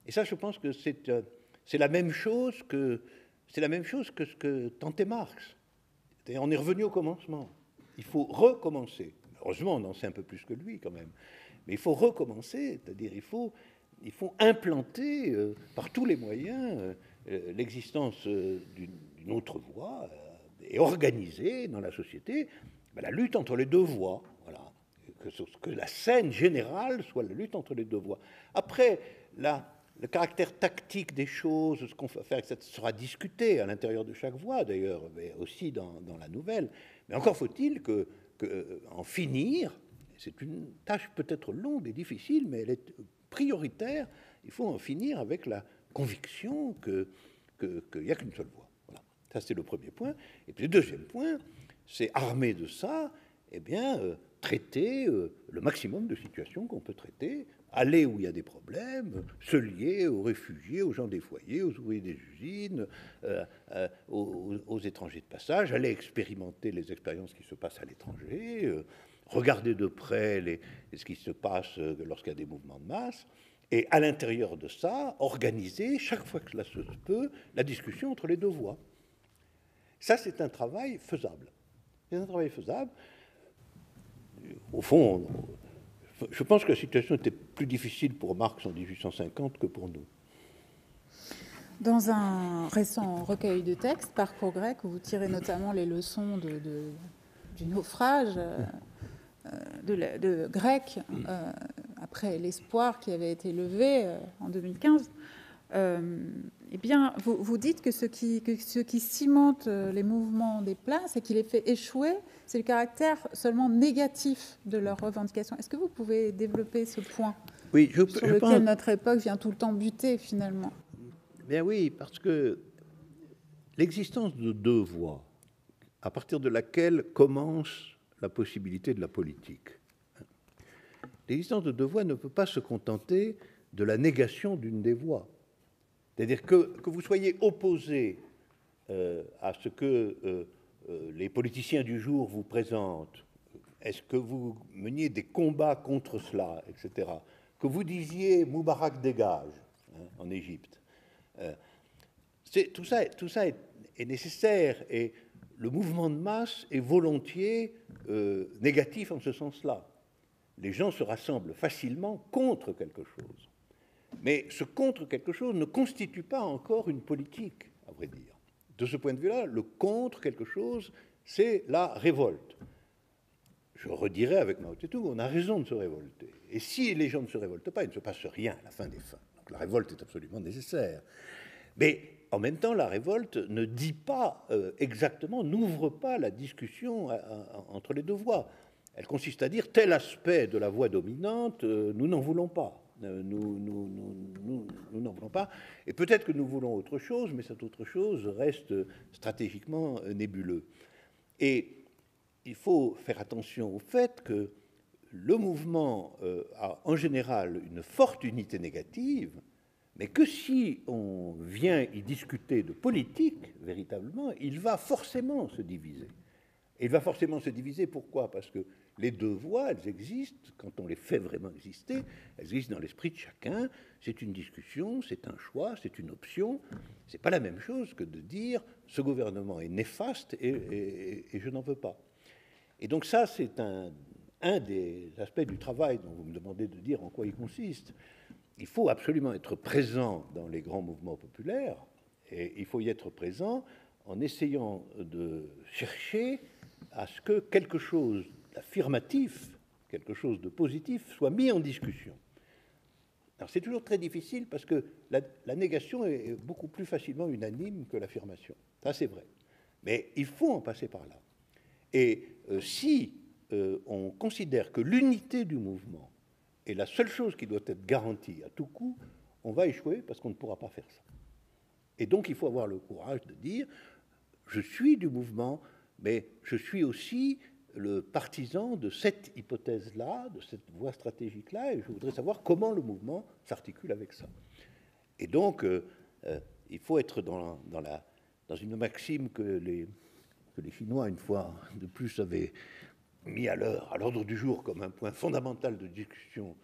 Speaker 2: Et ça, je pense que c'est la même chose que ce que tentait Marx. On est revenu au commencement. Il faut recommencer. Heureusement, on en sait un peu plus que lui quand même. Mais il faut recommencer, c'est-à-dire il faut implanter par tous les moyens l'existence d'une autre voie et organiser dans la société la lutte entre les deux voies. Voilà. Que la scène générale soit la lutte entre les deux voies. Après, le caractère tactique des choses, ce qu'on va faire, ça sera discuté à l'intérieur de chaque voie, d'ailleurs, mais aussi dans la nouvelle. Mais encore faut-il en finir, c'est une tâche peut-être longue et difficile, mais elle est prioritaire, il faut en finir avec la conviction qu'il n'y a qu'une seule voie. Voilà. Ça, c'est le premier point. Et puis le deuxième point, c'est armé de ça, eh bien, traiter le maximum de situations qu'on peut traiter, aller où il y a des problèmes, se lier aux réfugiés, aux gens des foyers, aux ouvriers des usines, aux étrangers de passage, aller expérimenter les expériences qui se passent à l'étranger, regarder de près ce qui se passe lorsqu'il y a des mouvements de masse, et à l'intérieur de ça, organiser, chaque fois que cela se peut, la discussion entre les deux voies. Ça, c'est un travail faisable. C'est un travail faisable. Au fond, je pense que la situation était plus difficile pour Marx en 1850 que pour nous.
Speaker 1: Dans un récent recueil de textes, Parcours grec, où vous tirez notamment les leçons du naufrage de grec après l'espoir qui avait été levé en 2015, eh bien, vous dites que ce qui cimente les mouvements des places et qui les fait échouer, c'est le caractère seulement négatif de leurs revendications. Est-ce que vous pouvez développer ce point sur lequel notre époque vient tout le temps buter, finalement?
Speaker 2: Bien oui, parce que l'existence de deux voies, à partir de laquelle commence la possibilité de la politique, l'existence de deux voies ne peut pas se contenter de la négation d'une des voies. C'est-à-dire que vous soyez opposé à ce que les politiciens du jour vous présentent, est-ce que vous meniez des combats contre cela, etc., que vous disiez Moubarak dégage en Égypte, tout ça est nécessaire, et le mouvement de masse est volontiers négatif en ce sens-là. Les gens se rassemblent facilement contre quelque chose. Mais ce contre quelque chose ne constitue pas encore une politique, à vrai dire. De ce point de vue-là, le contre quelque chose, c'est la révolte. Je redirais avec Mao Tse-tung, on a raison de se révolter. Et si les gens ne se révoltent pas, il ne se passe rien à la fin des fins. Donc la révolte est absolument nécessaire. Mais en même temps, la révolte ne dit pas exactement, n'ouvre pas la discussion entre les deux voies. Elle consiste à dire tel aspect de la voie dominante, nous n'en voulons pas. Nous n'en voulons pas. Et peut-être que nous voulons autre chose, mais cette autre chose reste stratégiquement nébuleux. Et il faut faire attention au fait que le mouvement a en général une forte unité négative, mais que si on vient y discuter de politique, véritablement, il va forcément se diviser. Et il va forcément se diviser, pourquoi? Parce que les deux voies, elles existent, quand on les fait vraiment exister, elles existent dans l'esprit de chacun, c'est une discussion, c'est un choix, c'est une option. C'est pas la même chose que de dire ce gouvernement est néfaste et je n'en veux pas. Et donc ça, c'est un des aspects du travail dont vous me demandez de dire en quoi il consiste. Il faut absolument être présent dans les grands mouvements populaires, et il faut y être présent en essayant de chercher à ce que quelque chose d'affirmatif, quelque chose de positif soit mis en discussion. Alors c'est toujours très difficile parce que la négation est beaucoup plus facilement unanime que l'affirmation. Ça c'est vrai. Mais il faut en passer par là. Et si on considère que l'unité du mouvement est la seule chose qui doit être garantie à tout coup, on va échouer parce qu'on ne pourra pas faire ça. Et donc il faut avoir le courage de dire je suis du mouvement, mais je suis aussi le partisan de cette hypothèse-là, de cette voie stratégique-là, et je voudrais savoir comment le mouvement s'articule avec ça. Et donc, il faut être dans une maxime que les Chinois, une fois de plus, avaient mis à l'ordre du jour comme un point fondamental de discussion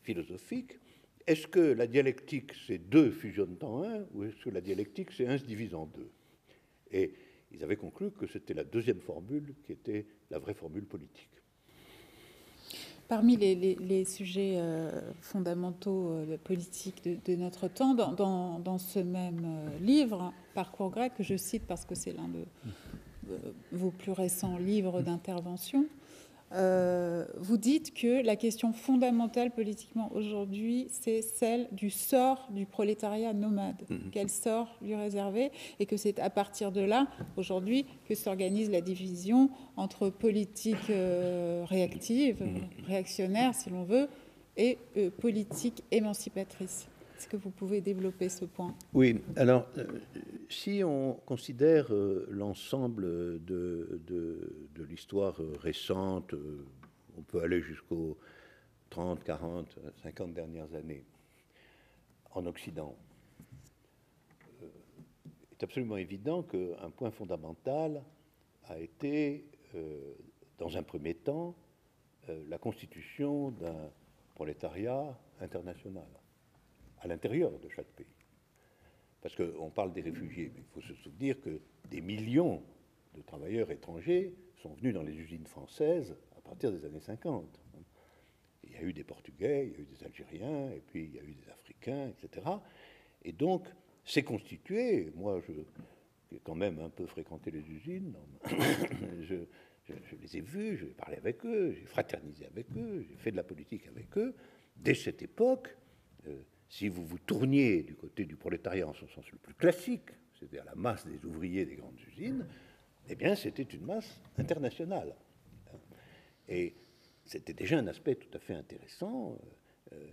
Speaker 2: philosophique. Est-ce que la dialectique, c'est 2 fusionnent en 1, ou est-ce que la dialectique, c'est 1 se divise en 2 ? Et ils avaient conclu que c'était la deuxième formule qui était la vraie formule politique.
Speaker 1: Parmi les sujets fondamentaux politiques de notre temps, dans ce même livre, Parcours grec, que je cite parce que c'est l'un de vos plus récents livres d'intervention, vous dites que la question fondamentale politiquement aujourd'hui, c'est celle du sort du prolétariat nomade. Quel sort lui réserver ? Et que c'est à partir de là, aujourd'hui, que s'organise la division entre politique réactive, réactionnaire, si l'on veut, et politique émancipatrice. Est-ce que vous pouvez développer ce point ?
Speaker 2: Oui, alors, si on considère l'ensemble de l'histoire récente, on peut aller jusqu'aux 30, 40, 50 dernières années, en Occident, il est absolument évident qu'un point fondamental a été, dans un premier temps, la constitution d'un prolétariat international à l'intérieur de chaque pays. Parce qu'on parle des réfugiés, mais il faut se souvenir que des millions de travailleurs étrangers sont venus dans les usines françaises à partir des années 50. Il y a eu des Portugais, il y a eu des Algériens, et puis il y a eu des Africains, etc. Et donc, c'est constitué, moi j'ai quand même un peu fréquenté les usines, je les ai vus, j'ai parlé avec eux, j'ai fraternisé avec eux, j'ai fait de la politique avec eux. Dès cette époque, si vous vous tourniez du côté du prolétariat en son sens le plus classique, c'est-à-dire la masse des ouvriers des grandes usines, eh bien c'était une masse internationale. Et c'était déjà un aspect tout à fait intéressant,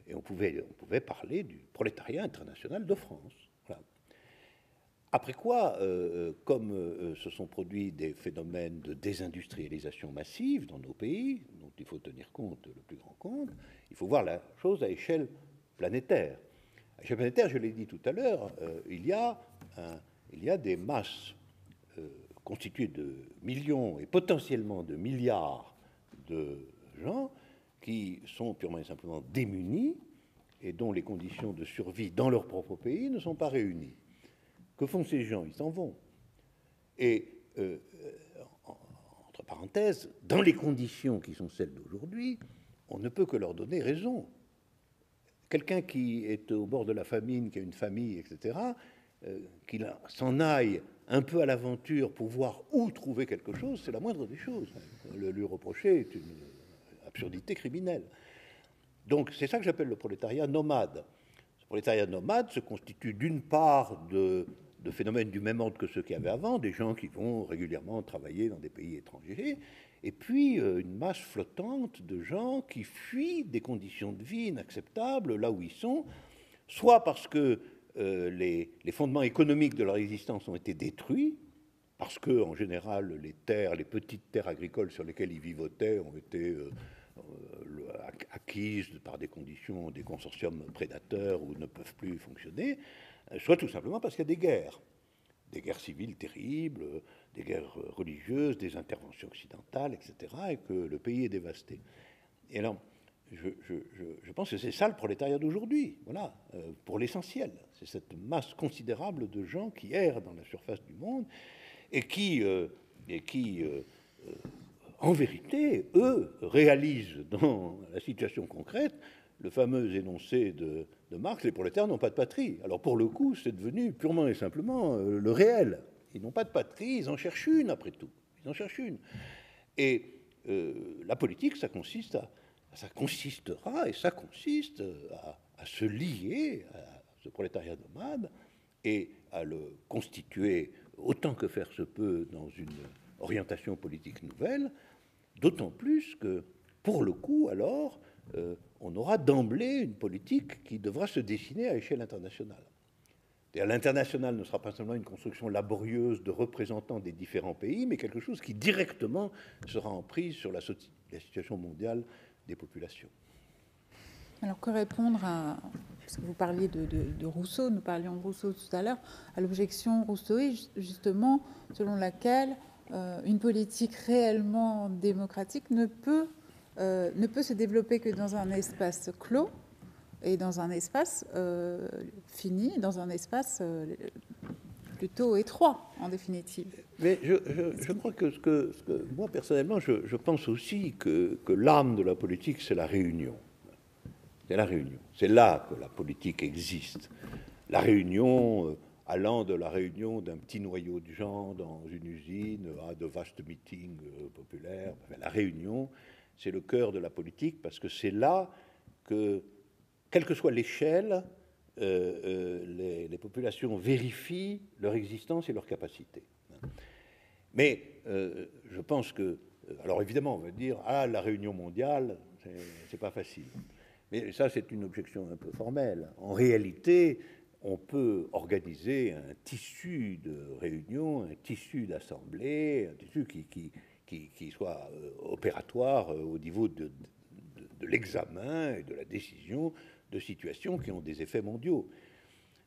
Speaker 2: et on pouvait parler du prolétariat international de France. Voilà. Après quoi, comme se sont produits des phénomènes de désindustrialisation massive dans nos pays, dont il faut tenir compte le plus grand compte, il faut voir la chose à échelle planétaire. À l'échelle planétaire, je l'ai dit tout à l'heure, il y a des masses constituées de millions et potentiellement de milliards de gens qui sont purement et simplement démunis et dont les conditions de survie dans leur propre pays ne sont pas réunies. Que font ces gens ? Ils s'en vont. Et, entre parenthèses, dans les conditions qui sont celles d'aujourd'hui, on ne peut que leur donner raison. Quelqu'un qui est au bord de la famine, qui a une famille, etc., qu'il s'en aille un peu à l'aventure pour voir où trouver quelque chose, c'est la moindre des choses. Le lui reprocher est une absurdité criminelle. Donc c'est ça que j'appelle le prolétariat nomade. Ce prolétariat nomade se constitue d'une part de phénomènes du même ordre que ceux qu'il y avait avant, des gens qui vont régulièrement travailler dans des pays étrangers, et puis une masse flottante de gens qui fuient des conditions de vie inacceptables là où ils sont, soit parce que les fondements économiques de leur existence ont été détruits, parce que, en général, les petites terres agricoles sur lesquelles ils vivotaient ont été acquises par des conditions, des consortiums prédateurs ou ne peuvent plus fonctionner, soit tout simplement parce qu'il y a des guerres civiles terribles, des guerres religieuses, des interventions occidentales, etc., et que le pays est dévasté. Et alors, je pense que c'est ça le prolétariat d'aujourd'hui, voilà, pour l'essentiel. C'est cette masse considérable de gens qui errent dans la surface du monde et qui en vérité, eux, réalisent dans la situation concrète le fameux énoncé de Marx, les prolétaires n'ont pas de patrie. Alors pour le coup, c'est devenu purement et simplement le réel. Ils n'ont pas de patrie, ils en cherchent une après tout. ils en cherchent une. Et la politique, ça consiste à se lier à ce prolétariat nomade et à le constituer autant que faire se peut dans une orientation politique nouvelle, d'autant plus que, pour le coup, alors, on aura d'emblée une politique qui devra se dessiner à échelle internationale. L'international ne sera pas seulement une construction laborieuse de représentants des différents pays, mais quelque chose qui directement sera en prise sur la situation mondiale des populations.
Speaker 1: Alors que répondre à, parce que vous parliez de Rousseau, nous parlions de Rousseau tout à l'heure, à l'objection rousseauiste justement selon laquelle une politique réellement démocratique ne peut se développer que dans un espace clos et dans un espace fini, dans un espace plutôt étroit, en définitive.
Speaker 2: Mais je crois que moi, personnellement, je pense aussi que l'âme de la politique, c'est la réunion. C'est la réunion. C'est là que la politique existe. La réunion, allant de la réunion d'un petit noyau de gens dans une usine à de vastes meetings populaires, la réunion, c'est le cœur de la politique, parce que c'est là que, quelle que soit l'échelle, les populations vérifient leur existence et leur capacité. Mais je pense que, alors évidemment, on va dire, la réunion mondiale, c'est pas facile. Mais ça, c'est une objection un peu formelle. En réalité, on peut organiser un tissu de réunions, un tissu d'assemblées, un tissu qui soit opératoire au niveau de l'examen et de la décision de situations qui ont des effets mondiaux.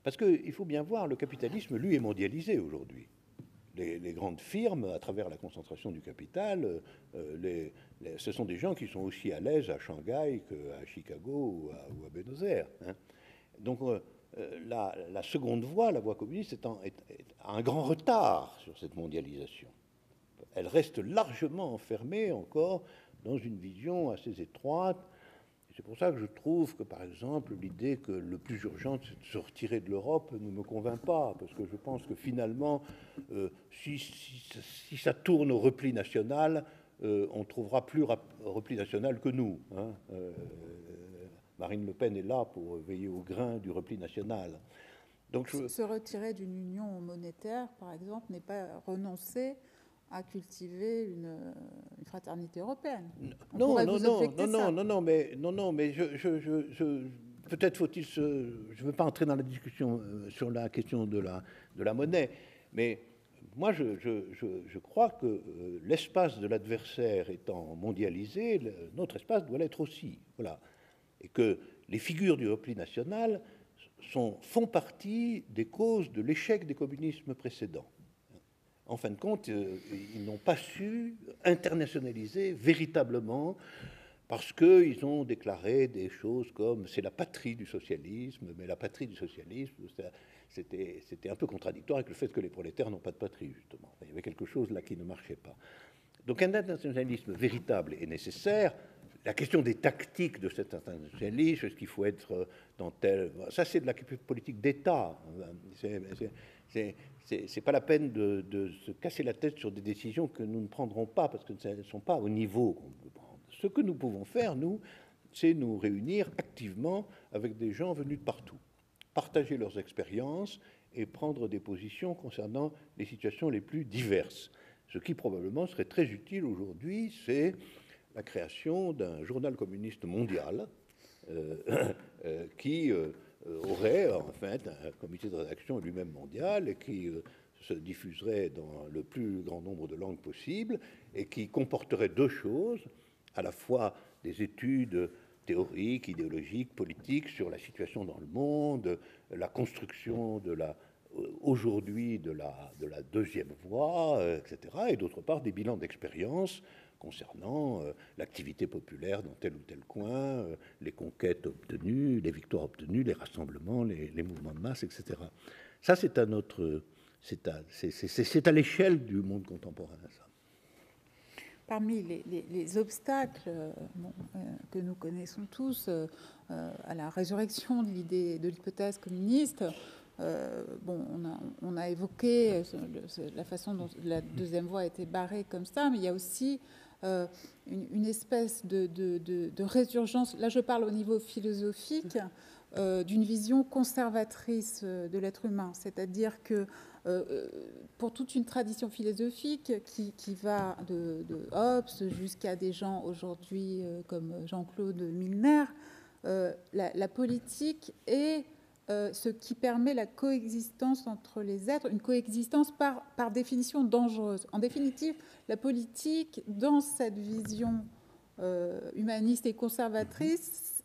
Speaker 2: Parce qu'il faut bien voir, le capitalisme, lui, est mondialisé aujourd'hui. Les grandes firmes, à travers la concentration du capital, ce sont des gens qui sont aussi à l'aise à Shanghai qu'à Chicago ou à Buenos Aires. Hein. Donc la seconde voie, la voie communiste, a un grand retard sur cette mondialisation. Elle reste largement enfermée encore dans une vision assez étroite. C'est pour ça que je trouve que, par exemple, l'idée que le plus urgent, c'est de se retirer de l'Europe ne me convainc pas, parce que je pense que finalement, si ça tourne au repli national, on trouvera plus repli national que nous. Hein. Marine Le Pen est là pour veiller au grain du repli national.
Speaker 1: Donc, se retirer d'une union monétaire, par exemple, n'est pas renoncer à cultiver une fraternité européenne.
Speaker 2: Non, mais peut-être faut-il je ne veux pas entrer dans la discussion sur la question de la monnaie, mais moi je crois que l'espace de l'adversaire étant mondialisé, notre espace doit l'être aussi, voilà, et que les figures du repli national font partie des causes de l'échec des communismes précédents. En fin de compte, ils n'ont pas su internationaliser véritablement parce qu'ils ont déclaré des choses comme c'est la patrie du socialisme, mais la patrie du socialisme, c'était un peu contradictoire avec le fait que les prolétaires n'ont pas de patrie, justement. Il y avait quelque chose là qui ne marchait pas. Donc un internationalisme véritable est nécessaire. La question des tactiques de cet internationalisme, est-ce qu'il faut être dans tel... Ça, c'est de la politique d'État. C'est pas la peine de se casser la tête sur des décisions que nous ne prendrons pas, parce qu'elles ne sont pas au niveau qu'on peut prendre. Ce que nous pouvons faire, nous, c'est nous réunir activement avec des gens venus de partout, partager leurs expériences et prendre des positions concernant les situations les plus diverses. Ce qui probablement serait très utile aujourd'hui, c'est la création d'un journal communiste mondial qui aurait en fait un comité de rédaction lui-même mondial et qui se diffuserait dans le plus grand nombre de langues possibles et qui comporterait deux choses, à la fois des études théoriques, idéologiques, politiques sur la situation dans le monde, la construction aujourd'hui de la deuxième voie, etc., et d'autre part des bilans d'expérience concernant l'activité populaire dans tel ou tel coin, les conquêtes obtenues, les victoires obtenues, les rassemblements, les mouvements de masse, etc. Ça, c'est à l'échelle du monde contemporain, ça.
Speaker 1: Parmi les obstacles que nous connaissons tous à la résurrection de l'idée de l'hypothèse communiste, Bon, on a évoqué la façon dont la deuxième voie a été barrée comme ça, mais il y a aussi une espèce de résurgence, là je parle au niveau philosophique, d'une vision conservatrice de l'être humain. C'est-à-dire que pour toute une tradition philosophique qui va de Hobbes jusqu'à des gens aujourd'hui comme Jean-Claude Milner, la politique est ce qui permet la coexistence entre les êtres, une coexistence par définition dangereuse. En définitive, la politique, dans cette vision humaniste et conservatrice,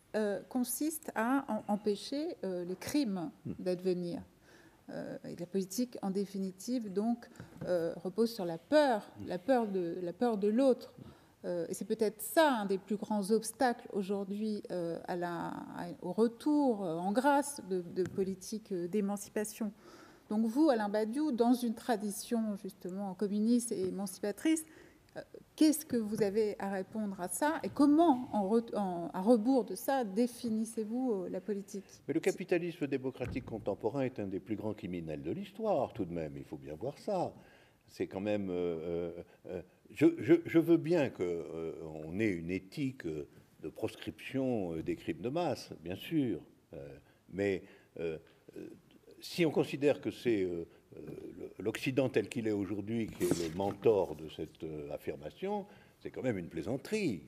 Speaker 1: consiste à empêcher les crimes d'advenir. Et la politique, en définitive, donc, repose sur la peur de l'autre. Et c'est peut-être ça un des plus grands obstacles aujourd'hui au retour en grâce de politiques d'émancipation. Donc vous, Alain Badiou, dans une tradition justement communiste et émancipatrice, qu'est-ce que vous avez à répondre à ça et comment, à rebours de ça, définissez-vous la politique?
Speaker 2: Mais le capitalisme démocratique contemporain est un des plus grands criminels de l'histoire, tout de même, il faut bien voir ça. C'est quand même... je veux bien qu'on ait une éthique de proscription des crimes de masse, bien sûr, mais si on considère que c'est l'Occident tel qu'il est aujourd'hui qui est le mentor de cette affirmation, c'est quand même une plaisanterie.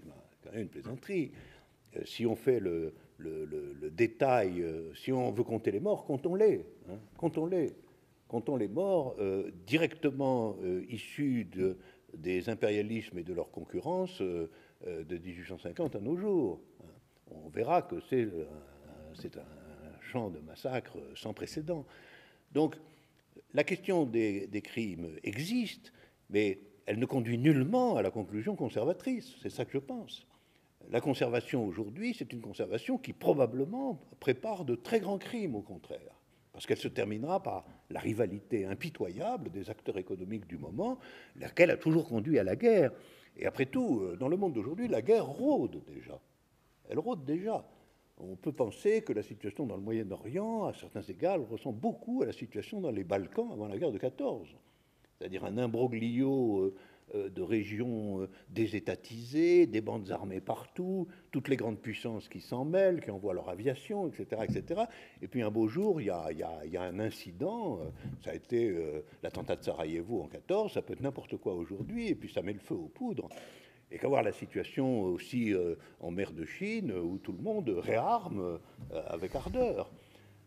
Speaker 2: Si on fait le détail, si on veut compter les morts, comptons-les. Hein, comptons-les. Comptons les morts directement issus des impérialismes et de leur concurrence de 1850 à nos jours. On verra que c'est un champ de massacre sans précédent. Donc, la question des crimes existe, mais elle ne conduit nullement à la conclusion conservatrice. C'est ça que je pense. La conservation aujourd'hui, c'est une conservation qui probablement prépare de très grands crimes, au contraire. Parce qu'elle se terminera par la rivalité impitoyable des acteurs économiques du moment, laquelle a toujours conduit à la guerre. Et après tout, dans le monde d'aujourd'hui, la guerre rôde déjà. Elle rôde déjà. On peut penser que la situation dans le Moyen-Orient, à certains égards, ressemble beaucoup à la situation dans les Balkans avant la guerre de 14. C'est-à-dire un imbroglio de régions désétatisées, des bandes armées partout, toutes les grandes puissances qui s'en mêlent, qui envoient leur aviation, etc., etc. Et puis un beau jour, il y a un incident, ça a été l'attentat de Sarajevo en 14, ça peut être n'importe quoi aujourd'hui, et puis ça met le feu aux poudres. Et qu'à voir la situation aussi en mer de Chine, où tout le monde réarme avec ardeur.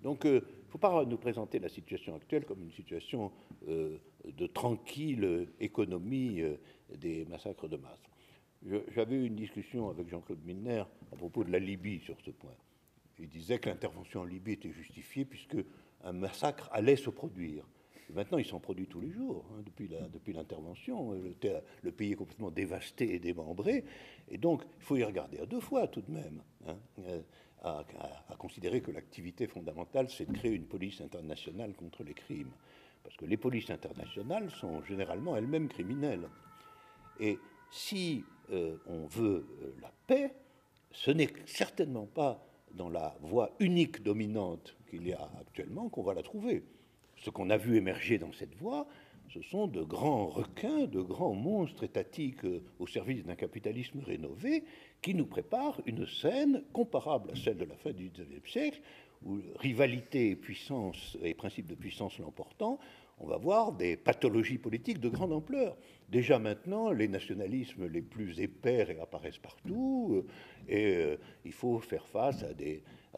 Speaker 2: Donc, il ne faut pas nous présenter la situation actuelle comme une situation de tranquille économie des massacres de masse. J'avais eu une discussion avec Jean-Claude Milner à propos de la Libye sur ce point. Il disait que l'intervention en Libye était justifiée puisque un massacre allait se produire. Et maintenant, il s'en produit tous les jours, hein, depuis l'intervention. Le pays est complètement dévasté et démembré. Et donc, il faut y regarder à deux fois tout de même. Hein, à considérer que l'activité fondamentale, c'est de créer une police internationale contre les crimes. Parce que les polices internationales sont généralement elles-mêmes criminelles. Et si on veut la paix, ce n'est certainement pas dans la voie unique dominante qu'il y a actuellement qu'on va la trouver. Ce qu'on a vu émerger dans cette voie, ce sont de grands requins, de grands monstres étatiques au service d'un capitalisme rénové qui nous préparent une scène comparable à celle de la fin du XIXe siècle, où rivalité et puissance et principe de puissance l'emportant, on va voir des pathologies politiques de grande ampleur. Déjà maintenant, les nationalismes les plus épais réapparaissent partout, et il faut faire face à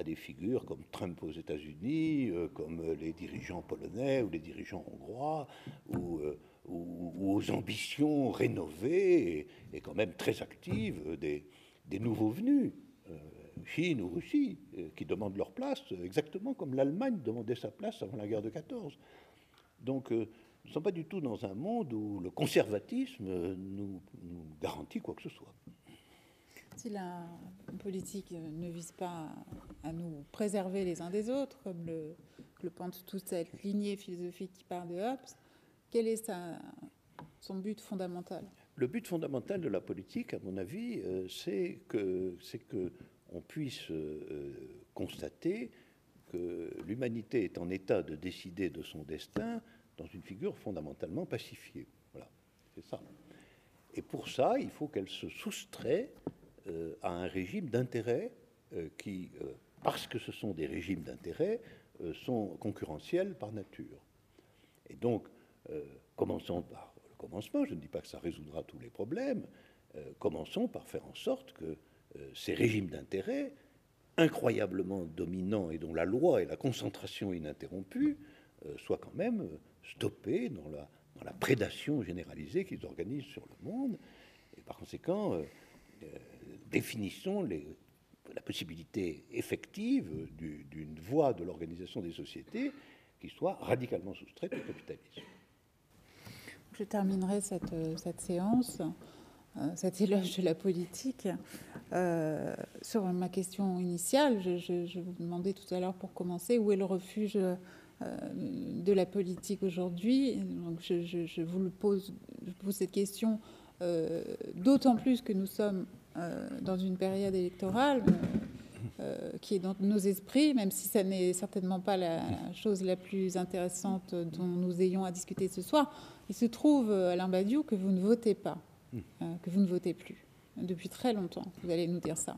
Speaker 2: des figures comme Trump aux États-Unis, comme les dirigeants polonais ou les dirigeants hongrois, ou aux ambitions rénovées et quand même très actives des nouveaux venus, Chine ou Russie, qui demandent leur place, exactement comme l'Allemagne demandait sa place avant la guerre de 14. Donc, nous ne sommes pas du tout dans un monde où le conservatisme nous garantit quoi que ce soit.
Speaker 1: Si la politique ne vise pas à nous préserver les uns des autres, comme le pense toute cette lignée philosophique qui part de Hobbes, quel est son but fondamental?
Speaker 2: Le but fondamental de la politique, à mon avis, c'est que on puisse constater que l'humanité est en état de décider de son destin dans une figure fondamentalement pacifiée. Voilà, c'est ça. Et pour ça, il faut qu'elle se soustrait à un régime d'intérêt qui, parce que ce sont des régimes d'intérêt, sont concurrentiels par nature. Et donc, commençons par le commencement, je ne dis pas que ça résoudra tous les problèmes, commençons par faire en sorte que ces régimes d'intérêt, incroyablement dominants et dont la loi est la concentration ininterrompue, soient quand même stoppés dans la prédation généralisée qu'ils organisent sur le monde. Et par conséquent, définissons la possibilité effective d'une voie de l'organisation des sociétés qui soit radicalement soustraite au capitalisme.
Speaker 1: Je terminerai cette séance, cet éloge de la politique, sur ma question initiale. Je vous demandais tout à l'heure, pour commencer, où est le refuge de la politique aujourd'hui. Donc je vous pose cette question d'autant plus que nous sommes dans une période électorale qui est dans nos esprits, même si ça n'est certainement pas la chose la plus intéressante dont nous ayons à discuter ce soir. Il se trouve, Alain Badiou, que vous ne votez pas, que vous ne votez plus depuis très longtemps. Vous allez nous dire ça.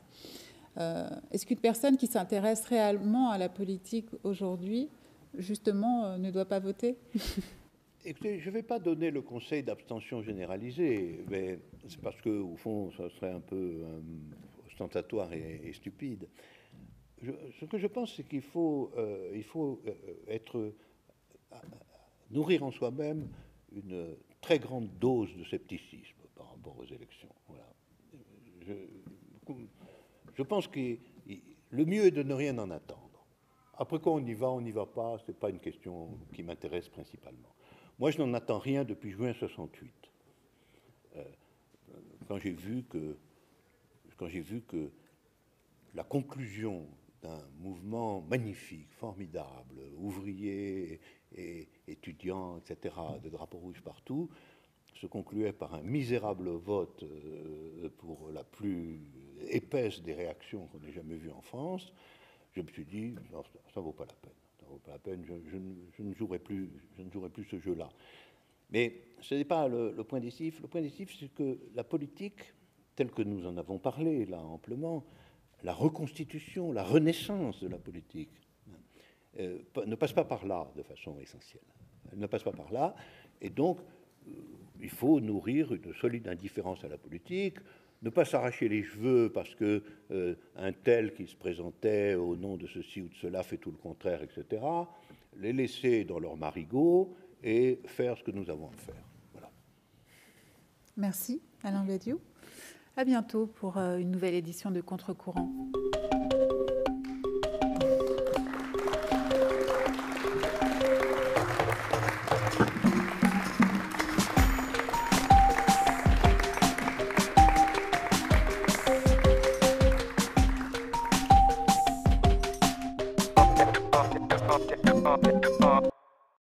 Speaker 1: Est-ce qu'une personne qui s'intéresse réellement à la politique aujourd'hui, justement, ne doit pas voter?
Speaker 2: Écoutez, je ne vais pas donner le conseil d'abstention généralisée, mais c'est parce que, au fond, ça serait un peu ostentatoire et stupide. Ce que je pense, c'est qu'il faut, nourrir en soi-même une très grande dose de scepticisme par rapport aux élections. Voilà. Je pense que le mieux est de ne rien en attendre. Après, quand on n'y va pas, ce n'est pas une question qui m'intéresse principalement. Moi, je n'en attends rien depuis juin 68. Quand j'ai vu que la conclusion d'un mouvement magnifique, formidable, ouvrier et étudiants, etc., de drapeaux rouges partout, se concluait par un misérable vote pour la plus épaisse des réactions qu'on ait jamais vues en France, je me suis dit, non, ça ne vaut pas la peine. Ça vaut pas la peine, je ne jouerai plus ce jeu-là. Mais ce n'est pas le point décisif. Le point décisif, c'est que la politique, telle que nous en avons parlé là amplement, la reconstitution, la renaissance de la politique, ne passe pas par là de façon essentielle. Elle ne passe pas par là, et donc il faut nourrir une solide indifférence à la politique, ne pas s'arracher les cheveux parce que un tel qui se présentait au nom de ceci ou de cela fait tout le contraire, etc. Les laisser dans leur marigot et faire ce que nous avons à faire. Voilà.
Speaker 1: Merci, Alain Badiou. À bientôt pour une nouvelle édition de Contre-Courant.